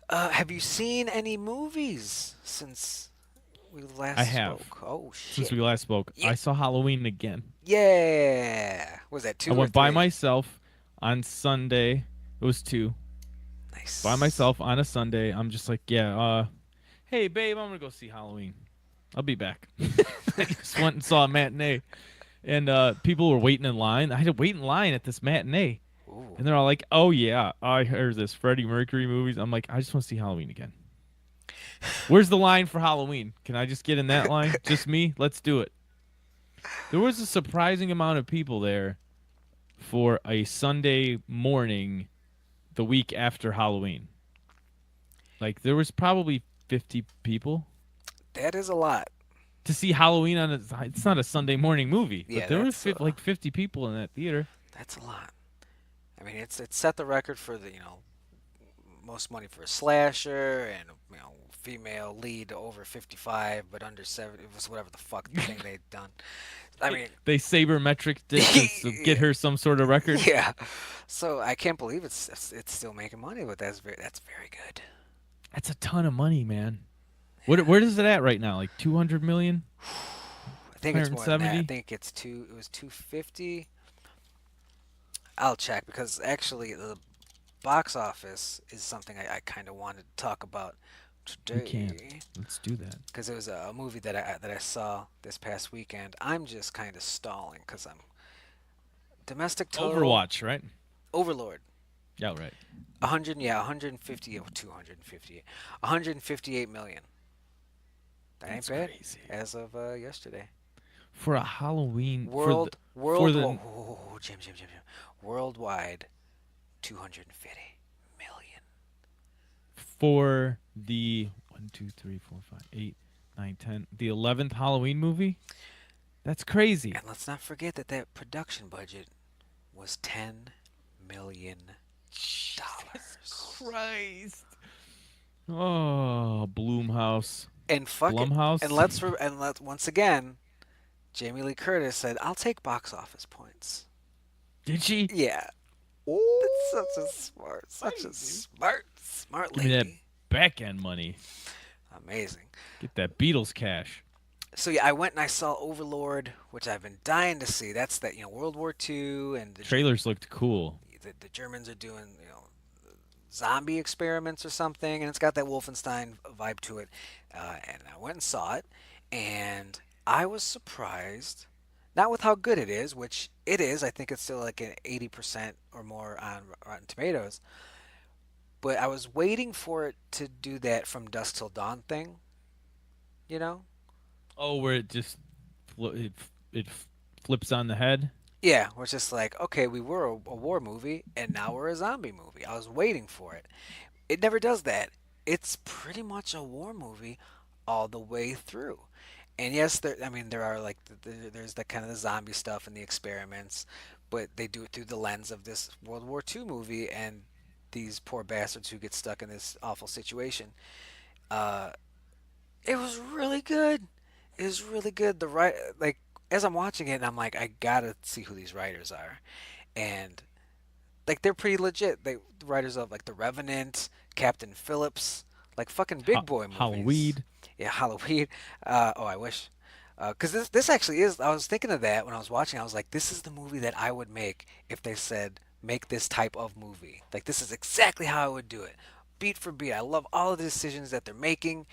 Have you seen any movies since we I last have spoke? Oh since shit. we last spoke. Yeah. I saw Halloween again. Yeah. Was that I two or went by three? myself on Sunday. It was two. By Nice. myself on a Sunday. I'm just like, yeah, hey babe, I'm gonna go see Halloween. I'll be back. I just went and saw a matinee. And people were waiting in line. I had to wait in line at this matinee. Ooh. And they're all like, oh yeah, I heard this Freddie Mercury movies. I'm like, I just want to see Halloween again. Where's the line for Halloween? Can I just get in that line? Just me? Let's do it. There was a surprising amount of people there for a Sunday morning the week after Halloween. Like there was probably 50 people That is a lot. to see Halloween on a, it's not a Sunday morning movie, but Yeah, there was like 50 people in that theater. that's a lot. I mean, it's set the record for the most money for a slasher and female lead over 55 but under 70. It was whatever the fuck the thing they'd done. I mean, They sabermetric distance to get her some sort of record. yeah. So I can't believe it's still making money, but that's very good. That's a ton of money, man. Where is it at right now? Like 200 million? I think it's more than that. I 170? think it was 250. I'll check because actually the box office is something I kind of wanted to talk about We can. today Let's do that. because it was a movie that I saw this past weekend. I'm just kind of stalling because I'm domestic total Overwatch, right? Overlord. Yeah, right. 100, yeah, 150, 250, 158 million. That ain't That's bad crazy. as of yesterday. For a Halloween World, for world, whoa, the whoa, whoa, whoa, Jim. Worldwide, 250 million. for the 1, 2, 3, 4, 5, 8, 9, 10, the 11th Halloween movie. That's crazy. And let's not forget that production budget was $10 million. Christ. Oh, Bloomhouse. And fuck it. And Blumhouse. let's once again, Jamie Lee Curtis said, "I'll take box office points." Did she? Yeah, that's Oh, such a smart give me that lady. back end money. Amazing. Get that Beatles cash. So yeah, I went and I saw Overlord, which I've been dying to see. That's that World War II, and Trailers looked cool. the Germans are doing zombie experiments or something, and it's got that Wolfenstein vibe to it. And I went and saw it, and I was surprised, not with how good it is, which it is. I think it's still like an 80% or more on Rotten Tomatoes. But I was waiting for it to do that from dusk till dawn thing, you know? Oh, where it just it flips on the head. Yeah, we're just like, okay, we were a war movie, and now we're a zombie movie. I was waiting for it. It never does that. It's pretty much a war movie all the way through. And yes, I mean, there are like, there's that kind of the zombie stuff and the experiments, but they do it through the lens of this World War II movie, and these poor bastards who get stuck in this awful situation. Uh, it was really good. It was really good. The right like as I'm watching it, I'm like, I gotta see who these writers are, and like they're pretty legit. They the writers of like The Revenant, Captain Phillips, like fucking big boy movies. Halloween. Yeah, Halloween. Oh, I wish. Because this actually is. I was thinking of that when I was watching. I was like, this is the movie that I would make if they said make this type of movie. Like this is exactly how I would do it, beat for beat. I love all of the decisions that they're making,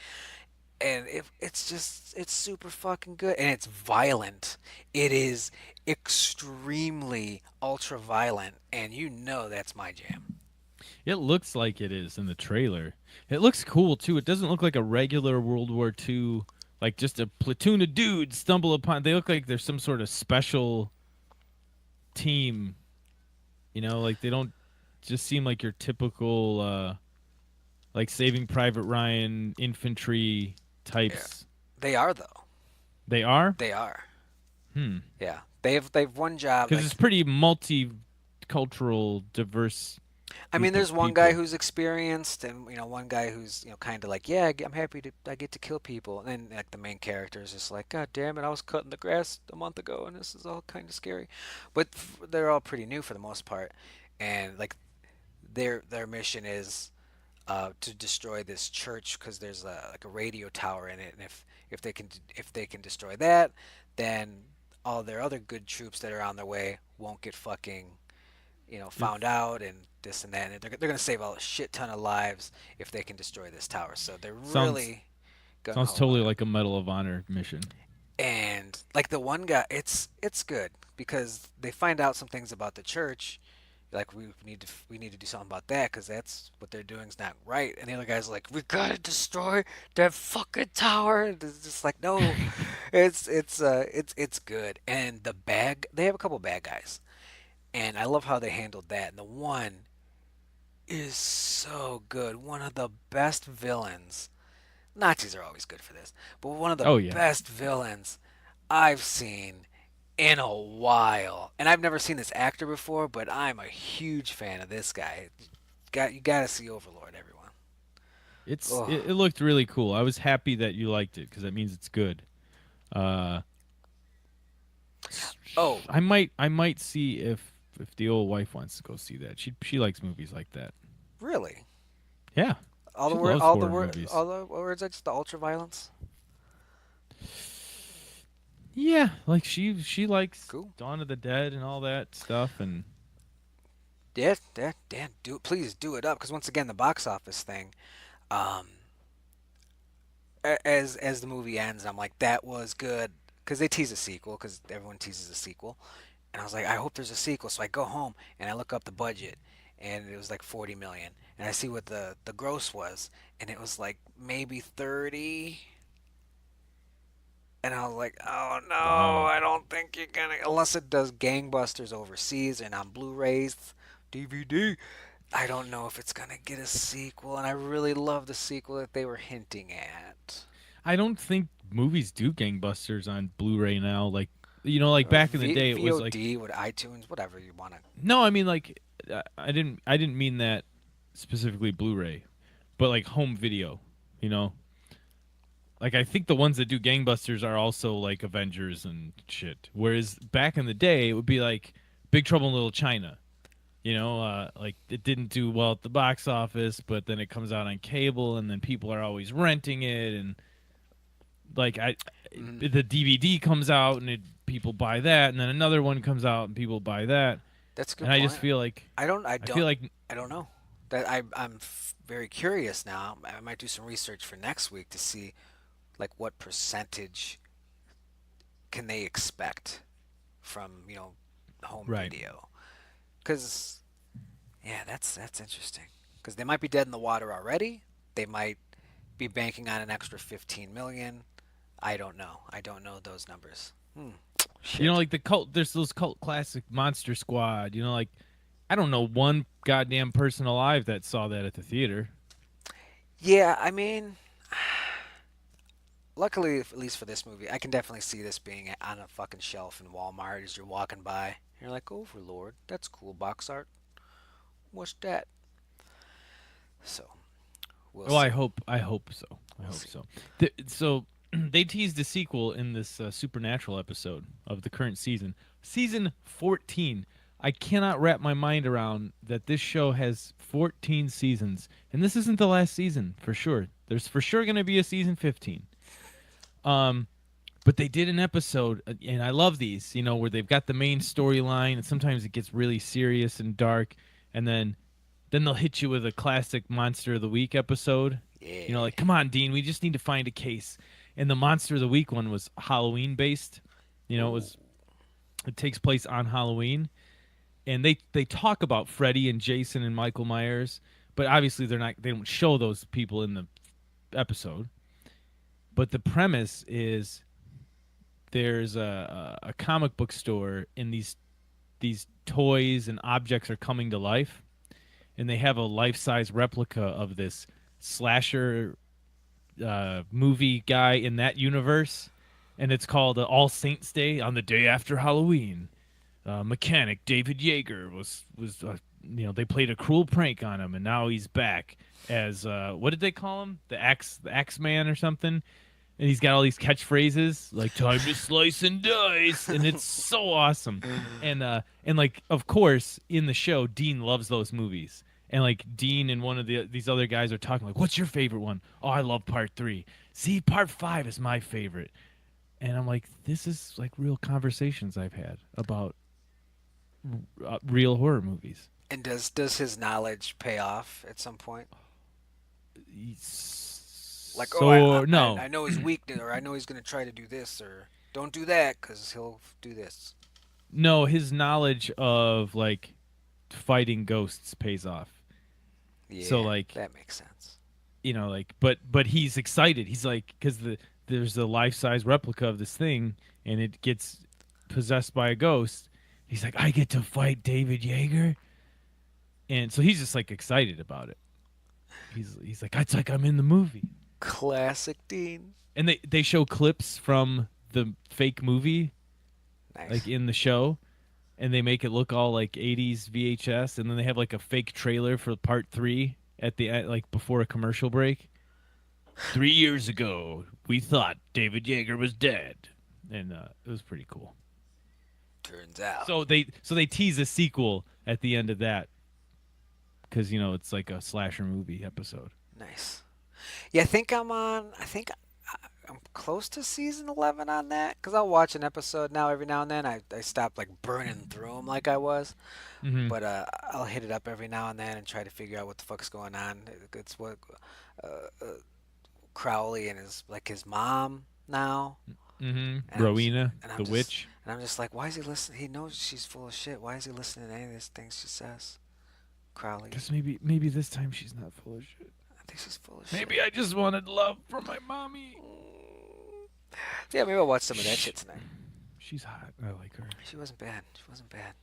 and it's just it's super fucking good, and it's violent. It is extremely ultra violent, and you know that's my jam. It looks like it is in the trailer. It looks cool too. It doesn't look like a regular World War II, like just a platoon of dudes stumble upon. They look like there's some sort of special team. Like they don't just seem like your typical like Saving Private Ryan infantry Yeah, types. they are though. They are. They are. Hmm. Yeah, they've one job. Because Like it's pretty multicultural, diverse I mean, group there's of one guy people. who's experienced, and one guy who's kind of like, yeah, I'm happy to I get to kill people, and then like the main character is just like, God damn it, I was cutting the grass a month ago, and this is all kind of scary, but they're all pretty new for the most part, and like their mission is to destroy this church because there's like a radio tower in it, and if they can destroy that, then all their other good troops that are on their way won't get fucking It found out and this and that. And they're going to save a shit ton of lives if they can destroy this tower. So they're sounds really gung sounds ho about totally it. like a Medal of Honor mission. And like the one guy, it's good because they find out some things about the church. Like we need to do something about that because that's what they're doing is not right. And the other guy's like, we gotta destroy that fucking tower. And it's just like no, it's good. And they have a couple bad guys, and I love how they handled that. And the one is so good. One of the best villains. Nazis are always good for this, but one of the Oh yeah. best villains I've seen in a while. And I've never seen this actor before, but I'm a huge fan of this guy. You got to see Overlord, everyone. It's Oh, it, it looked really cool. I was happy that you liked it because that means it's good. Uh, oh, I might see if the old wife wants to go see that. She likes movies like that. really? Yeah, she loves horror movies. all the words. That's the ultra violence. Yeah, like she likes Cool. Dawn of the Dead and all that stuff. And Yeah, yeah, yeah. Do it, please do it up, because once again, the box office thing. Um, as the movie ends, I'm like, that was good because they tease a sequel because everyone teases a sequel, and I was like, I hope there's a sequel. So I go home and I look up the budget, and it was like 40 million, and I see what the gross was, and it was like maybe 30. And I was like, oh no, wow, I don't think you're gonna, unless it does gangbusters overseas and on Blu-rays, DVD. I don't know if it's gonna get a sequel, and I really love the sequel that they were hinting at. I don't think movies do gangbusters on Blu-ray now. Like back in the day, it was like VOD with iTunes, whatever you want to. no, I mean like I didn't mean that specifically Blu-ray, but like home video. You know, like I think the ones that do gangbusters are also like Avengers and shit. Whereas back in the day, it would be like Big Trouble in Little China. Like it didn't do well at the box office, but then it comes out on cable, and then people are always renting it, and like Mm, the DVD comes out, and people buy that, and then another one comes out, and people buy that, that's a good and I just point. feel like I don't. I I feel don't. like I don't know. That I'm very curious now. I might do some research for next week to see like what percentage can they expect from home right. video. Because yeah, that's interesting. Because they might be dead in the water already. They might be banking on an extra 15 million. I don't know. I don't know those numbers. Shit. Like the cult. There's those cult classic Monster Squad. Like I don't know one goddamn person alive that saw that at the theater. Yeah, I mean, luckily, at least for this movie, I can definitely see this being on a fucking shelf in Walmart as you're walking by. You're like, Overlord, that's cool box art. What's that? So we'll Oh, I see. hope. I hope so. I We'll hope see. so. So they teased a sequel in this supernatural episode of the current season, season 14. I cannot wrap my mind around that this show has 14 seasons, and this isn't the last season for sure. There's for sure going to be a season 15. Um, but they did an episode, and I love these. Where they've got the main storyline, and sometimes it gets really serious and dark, and then they'll hit you with a classic Monster of the Week episode. Yeah. Like, come on, Dean, we just need to find a case. And the Monster of the Week one was Halloween based. Ooh. It takes place on Halloween, and they talk about Freddy and Jason and Michael Myers, but obviously they don't show those people in the episode. But the premise is there's a comic book store, and these toys and objects are coming to life, and they have a life-size replica of this slasher movie guy in that universe, and it's called All Saints Day, on the day after Halloween. Mechanic David Yeager was they played a cruel prank on him, and now he's back as what did they call him? The Axe Man or something. And he's got all these catchphrases like "time to slice and dice," and it's so awesome. And like, of course, in the show, Dean loves those movies. And like, Dean and one of these other guys are talking like, "What's your favorite one?" "Oh, I love part 3." "See, part 5 is my favorite." And I'm like, this is like real conversations I've had about real horror movies. And does his knowledge pay off at some point? Like, oh, So no, I know his weakness, or I know he's gonna try to do this, or don't do that because he'll do this. no, his knowledge of like fighting ghosts pays off. So Yeah, like, that makes sense. like, but he's excited. He's like, because there's a life size replica of this thing, and it gets possessed by a ghost. He's like, I get to fight David Yeager, and so he's just like excited about it. He's like, it's like I'm in the movie. Classic Dean. And they show clips from the fake movie, like Nice. in the show, and they make it look all like 80s VHS, and then they have like a fake trailer for part 3 at the like before a commercial break. 3 years ago, we thought David Yeager was dead, and it was pretty cool. Turns out. So they tease a sequel at the end of that because it's like a slasher movie episode. Nice. Yeah, I think I'm on. I'm close to season 11 on that because I'll watch an episode now every now and then. I stopped like burning through them like I was, Mm-hmm. but I'll hit it up every now and then and try to figure out what the fuck's going on. It's what uh, uh, Crowley and his mom now, Mm-hmm. and Rowena, and the witch. I'm just like, why is he listening? He knows she's full of shit. Why is he listening to any of these things she says? Crowley. Because maybe this time she's not full of shit. I think she's full of shit. Maybe I just wanted love from my mommy. Yeah, maybe I'll watch some of that Shh. shit tonight. She's hot. I like her. She wasn't bad. She wasn't bad.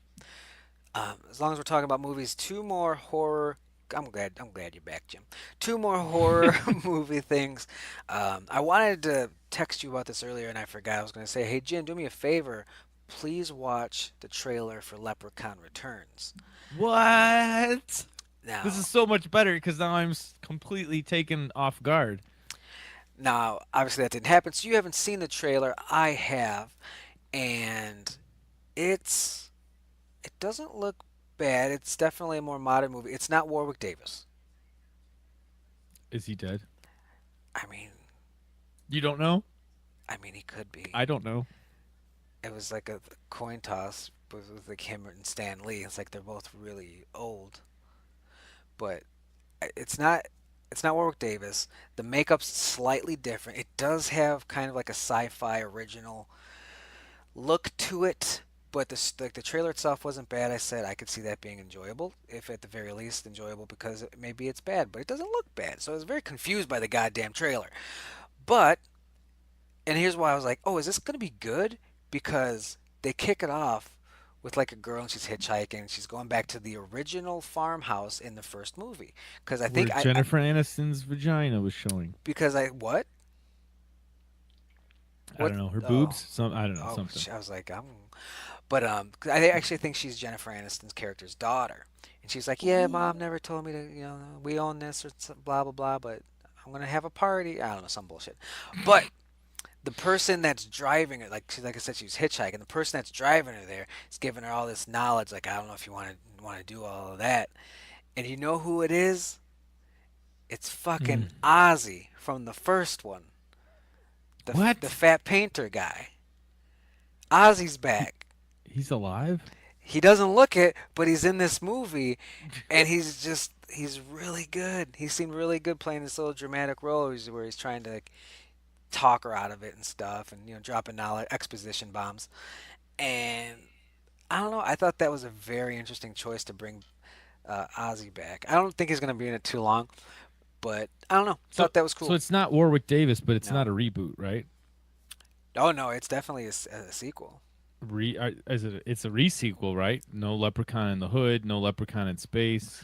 As long as we're talking about movies, two more horror. I'm glad you're back, Jim. Two more horror movie things. I wanted to text you about this earlier, and I forgot. I was going to say, hey Jim, do me a favor. Please watch the trailer for Leprechaun Returns. What? This Now, is so much better because now I'm completely taken off guard. obviously that didn't happen, so you haven't seen the trailer. I have, and it's it doesn't look bad. It's definitely a more modern movie. It's not Warwick Davis. Is he dead? I mean, You don't know? he could be. I don't know. It was like a coin toss with like him and Stan Lee. It's like they're both really old, but it's not. It's not Warwick Davis. The makeup's slightly different. It does have kind of like a sci-fi original look to it, but the trailer itself wasn't bad. I said I could see that being enjoyable, if at the very least enjoyable, because maybe it's bad, but it doesn't look bad. So I was very confused by the goddamn trailer. But and here's why I was like, oh, is this gonna be good? Because they kick it off with like a girl and she's hitchhiking and she's going back to the original farmhouse in the first movie. Because I Where think I Jennifer Aniston's vagina was showing. because I what I what don't know, her oh boobs. I don't know oh something. I was like I'm But 'cause I actually think she's Jennifer Aniston's character's daughter, and she's like, "Yeah, mom never told me to, we own this or blah blah blah, but I'm gonna have a party." I don't know, some bullshit. But the person that's driving her, like I said, she was hitchhiking. The person that's driving her there is giving her all this knowledge. Like, I don't know if you want to do all of that. And you know who it is? It's fucking Mm. Ozzy from the first one, the What? fat painter guy. Ozzy's He, back. he's alive? He doesn't look it, but he's in this movie, and he's really good. He seemed really good playing this little dramatic role where he's trying to like, talk her out of it and stuff, and dropping knowledge exposition bombs. And I don't know. I thought that was a very interesting choice to bring Ozzy back. I don't think he's gonna be in it too long, but I don't know. So Thought that was so cool. it's not Warwick Davis, but it's No, not a reboot, right? oh no, it's definitely a sequel. It's a resequel, right? No Leprechaun in the Hood, no Leprechaun in space.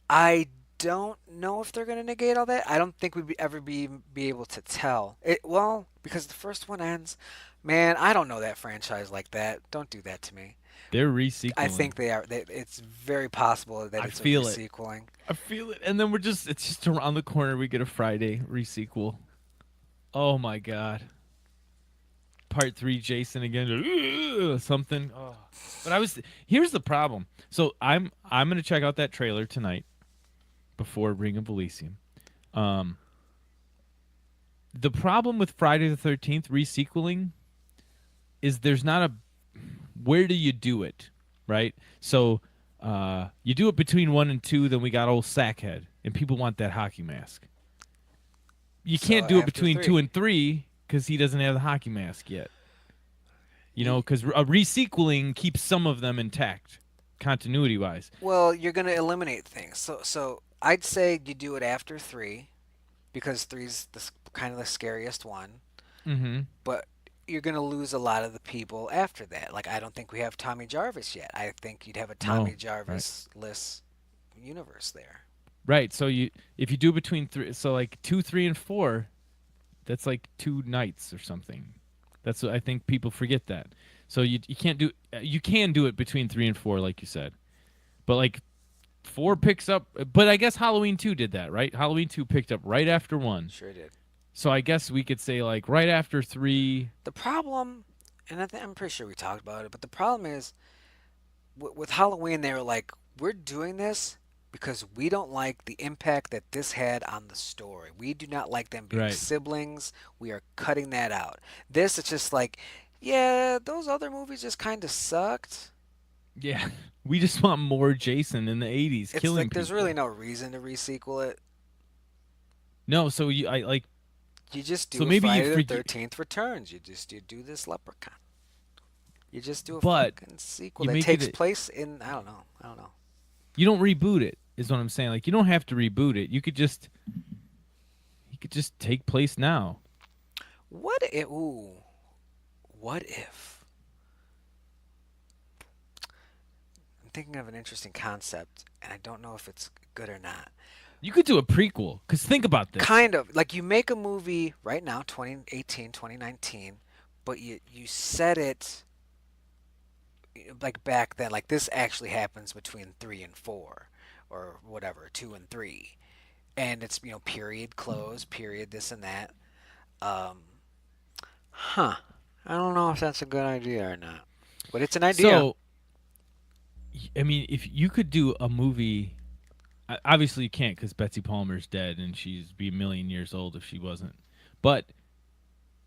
I don't know if they're gonna negate all that. I don't think we'd ever be able to tell. Well, because the first one ends. Man, I don't know that franchise like that. Don't do that to me. They're I resequeling. think they are. It's very possible that I it's a feel it. resequeling. I feel it. And then it's just around the corner. We get a Friday resequel. Oh my God. Part three, Jason again. Something. Oh. But here's the problem. So I'm gonna check out that trailer tonight before Ring of Elysium. Um, the problem with Friday the 13th resequeling is there's not a where do you do it, right? So you do it between 1 and 2, then we got old Sackhead, and people want that hockey mask. You So can't do it after between 2 and 3 because he doesn't have the hockey mask yet. Because a resequeling keeps some of them intact, continuity wise. well, you're gonna eliminate things. So I'd say you do it after three because three's kind of the scariest one. Mm-hmm. But you're gonna lose a lot of the people after that. Like I don't think we have Tommy Jarvis yet. I think you'd have a Tommy No, right, Jarvis-less universe there. right. So if you do between three, so like 2, 3, and 4, that's like 2 nights or something. That's what I think people forget that. So you can't do you can do it between 3 and 4, like you said, but like 4 picks up. But I guess Halloween 2 did that, right? Halloween 2 picked up right after 1. Sure did. So I guess we could say like right after 3. The problem, and I'm pretty sure we talked about it, but the problem is with Halloween, they were like, we're doing this because we don't like the impact that this had on the story. We do not like them being Right. siblings. We are cutting that out. This, it's just like, yeah, those other movies just kind of sucked. Yeah. We just want more Jason in the 80s It's killing like there's really people. no reason to resequel it. No, so you I like You just so do a maybe you Friday the forget 13th Returns. You do this Leprechaun. You just do a but fucking sequel you that make it takes place in I don't know. I don't know. you don't reboot it is what I'm saying. Like you don't have to reboot it. You could just take place now. What if? Ooh, what if? I'm thinking of an interesting concept, and I don't know if it's good or not. You could do a prequel cuz think about this. Kind of like you make a movie right now, 2018, 2019, but you set it like back then. Like this actually happens between 3 and 4, or whatever, 2 and 3, and it's period close, period this and that. Um, huh. I don't know if that's a good idea or not, but it's an idea. So I mean if you could do a movie obviously you can't cuz Betsy Palmer's dead and she'd be a million years old if she wasn't. But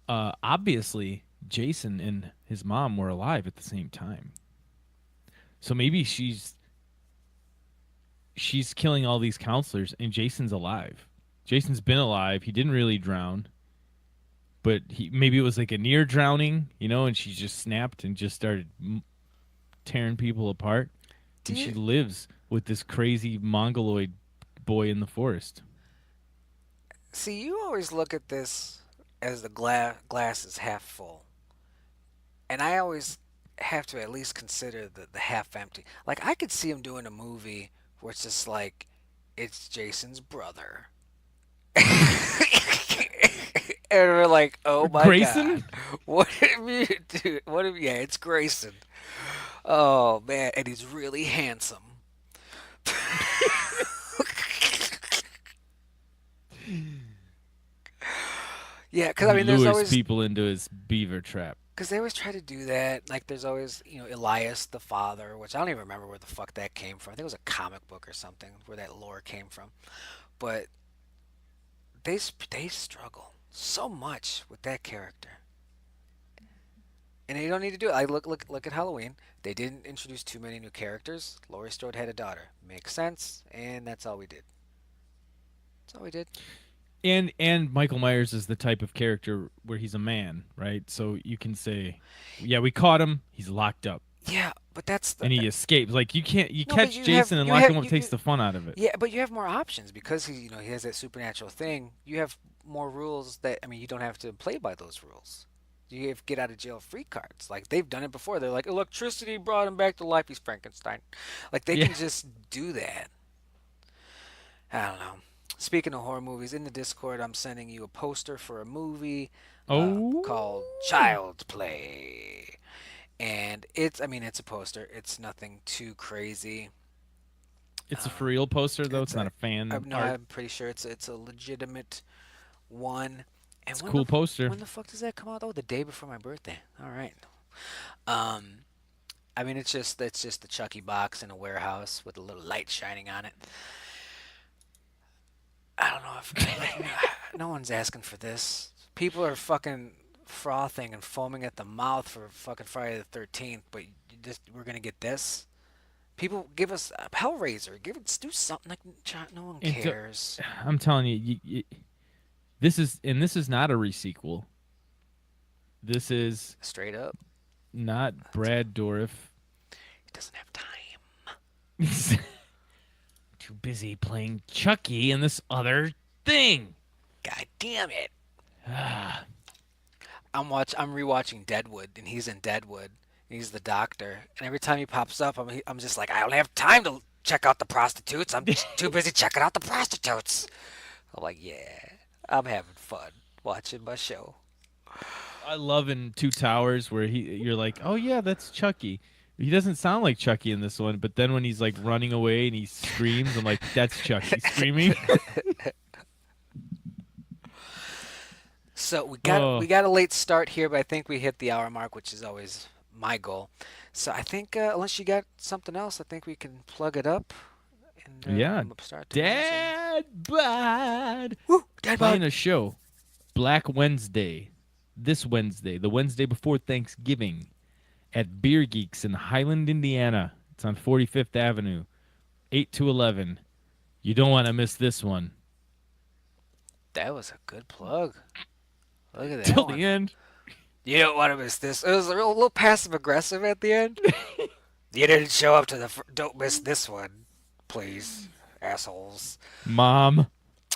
obviously Jason and his mom were alive at the same time. So maybe she's killing all these counselors and Jason's alive. Jason's been alive. He didn't really drown, but maybe it was like a near drowning, and she just snapped and just started tearing people apart. Do And she you lives with this crazy mongoloid boy in the forest. see? You always look at this as the glass is half full, and I always have to at least consider the half empty. Like I could see him doing a movie where it's just like it's Jason's brother. And we're like, oh my god, Grayson? what if you do? What if, yeah, it's Grayson. Oh man, and he's really handsome. Yeah, because I He mean, there's lures always people into his beaver trap. because they always try to do that. Like, there's always Elias the father, which I don't even remember where the fuck that came from. I think it was a comic book or something where that lore came from. But they struggle so much with that character, and they don't need to do it. Like, look at Halloween. They didn't introduce too many new characters. Laurie Strode had a daughter. Makes sense, and that's all we did. That's all we did. And Michael Myers is the type of character where he's a man, right? So you can say, yeah, we caught him. He's locked up, Yeah, but that's the and he escapes. Like you no. But catch Jason and you lock have him up takes the fun out of it. yeah, but you have more options because he has that supernatural thing. You have more rules that I mean you don't have to play by those rules. You have get out of jail free cards. Like they've done it before. They're like electricity brought him back to life. He's Frankenstein. Like they Yeah. can just do that. I don't know. Speaking of horror movies, in the Discord, I'm sending you a poster for a movie Oh, called Child's Play, and it's a poster. It's nothing too crazy. it's a for Um, real poster though. it's It's not a a fan no, art. I'm pretty sure it's a legitimate one. And It's a cool poster. when the fuck does that come out? Oh, the day before my birthday. All right. Um, I mean, it's just the Chucky box in a warehouse with a little light shining on it. I don't know if no one's asking for this. People are fucking frothing and foaming at the mouth for fucking Friday the 13th, but we're gonna get this. People give us Hellraiser. Give us do something like no one And to, cares. I'm telling you, this is not a resequel. This is Straight up, not Brad Dourif. he doesn't have time. He's too busy playing Chucky and this other thing. God damn it. I'm rewatching Deadwood, and he's in Deadwood. He's the doctor, and every time he pops up, I'm just like I don't have time to check out the prostitutes. I'm too busy checking out the prostitutes. I'm like, yeah, I'm having fun watching my show. I love in Two Towers where you're like, oh yeah, that's Chucky. He doesn't sound like Chucky in this one, but then when he's like running away and he screams, I'm like, that's Chucky screaming. So we Oh got a late start here, but I think we hit the hour mark, which is always my goal. So I think unless you got something else, I think we can plug it up and yeah, start the music. Dad Bod Woo, Dead playing Bud. a show, Black Wednesday, this Wednesday, the Wednesday before Thanksgiving, at Beer Geeks in Highland, Indiana. It's on 45th Avenue, 8 to 11. You don't want to miss this one. That was a good plug. Look at that Till one. the end. You don't want to miss this. It was a little passive aggressive at the end. You didn't show up to the. Don't miss this one, please, assholes. Mom,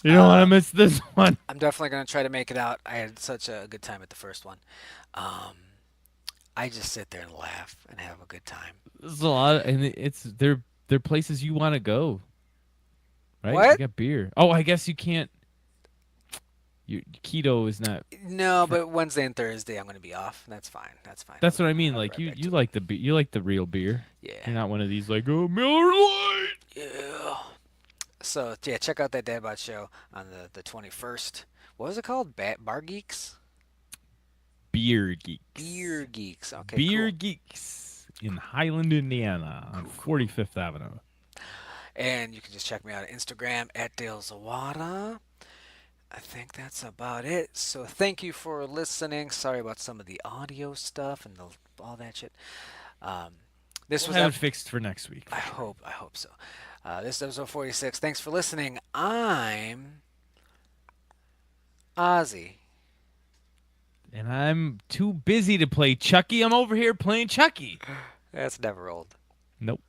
you don't want to miss this one. I'm definitely gonna try to make it out. I had such a good time at the first one. Um, I just sit there and laugh and have a good time. There's a lot, and it's they're places you want to go, right? They What? got beer. Oh, I guess you can't. Your keto is not. No, Fr- but Wednesday and Thursday I'm gonna be off. That's fine. That's fine. That's what I mean. I'll be Like right back you to it. like you like the real beer. Yeah. You're not one of these like Miller Lite. Yeah. So yeah, check out that Dadbot show on the 21st. What was it called? Bar Geeks? Beer Geeks. Beer Geeks. Okay, Beer cool. Geeks in Highland, Indiana, on Cool, cool, cool. 45th Avenue. And you can just check me out on Instagram at Dale Zawada. I think that's about it. So thank you for listening. Sorry about some of the audio stuff and all that shit. Um, this We'll was have it fixed for next week. I For sure. hope so. This is episode 46. Thanks for listening. I'm Ozzy. And I'm too busy to play Chucky. I'm over here playing Chucky. That's never old. Nope.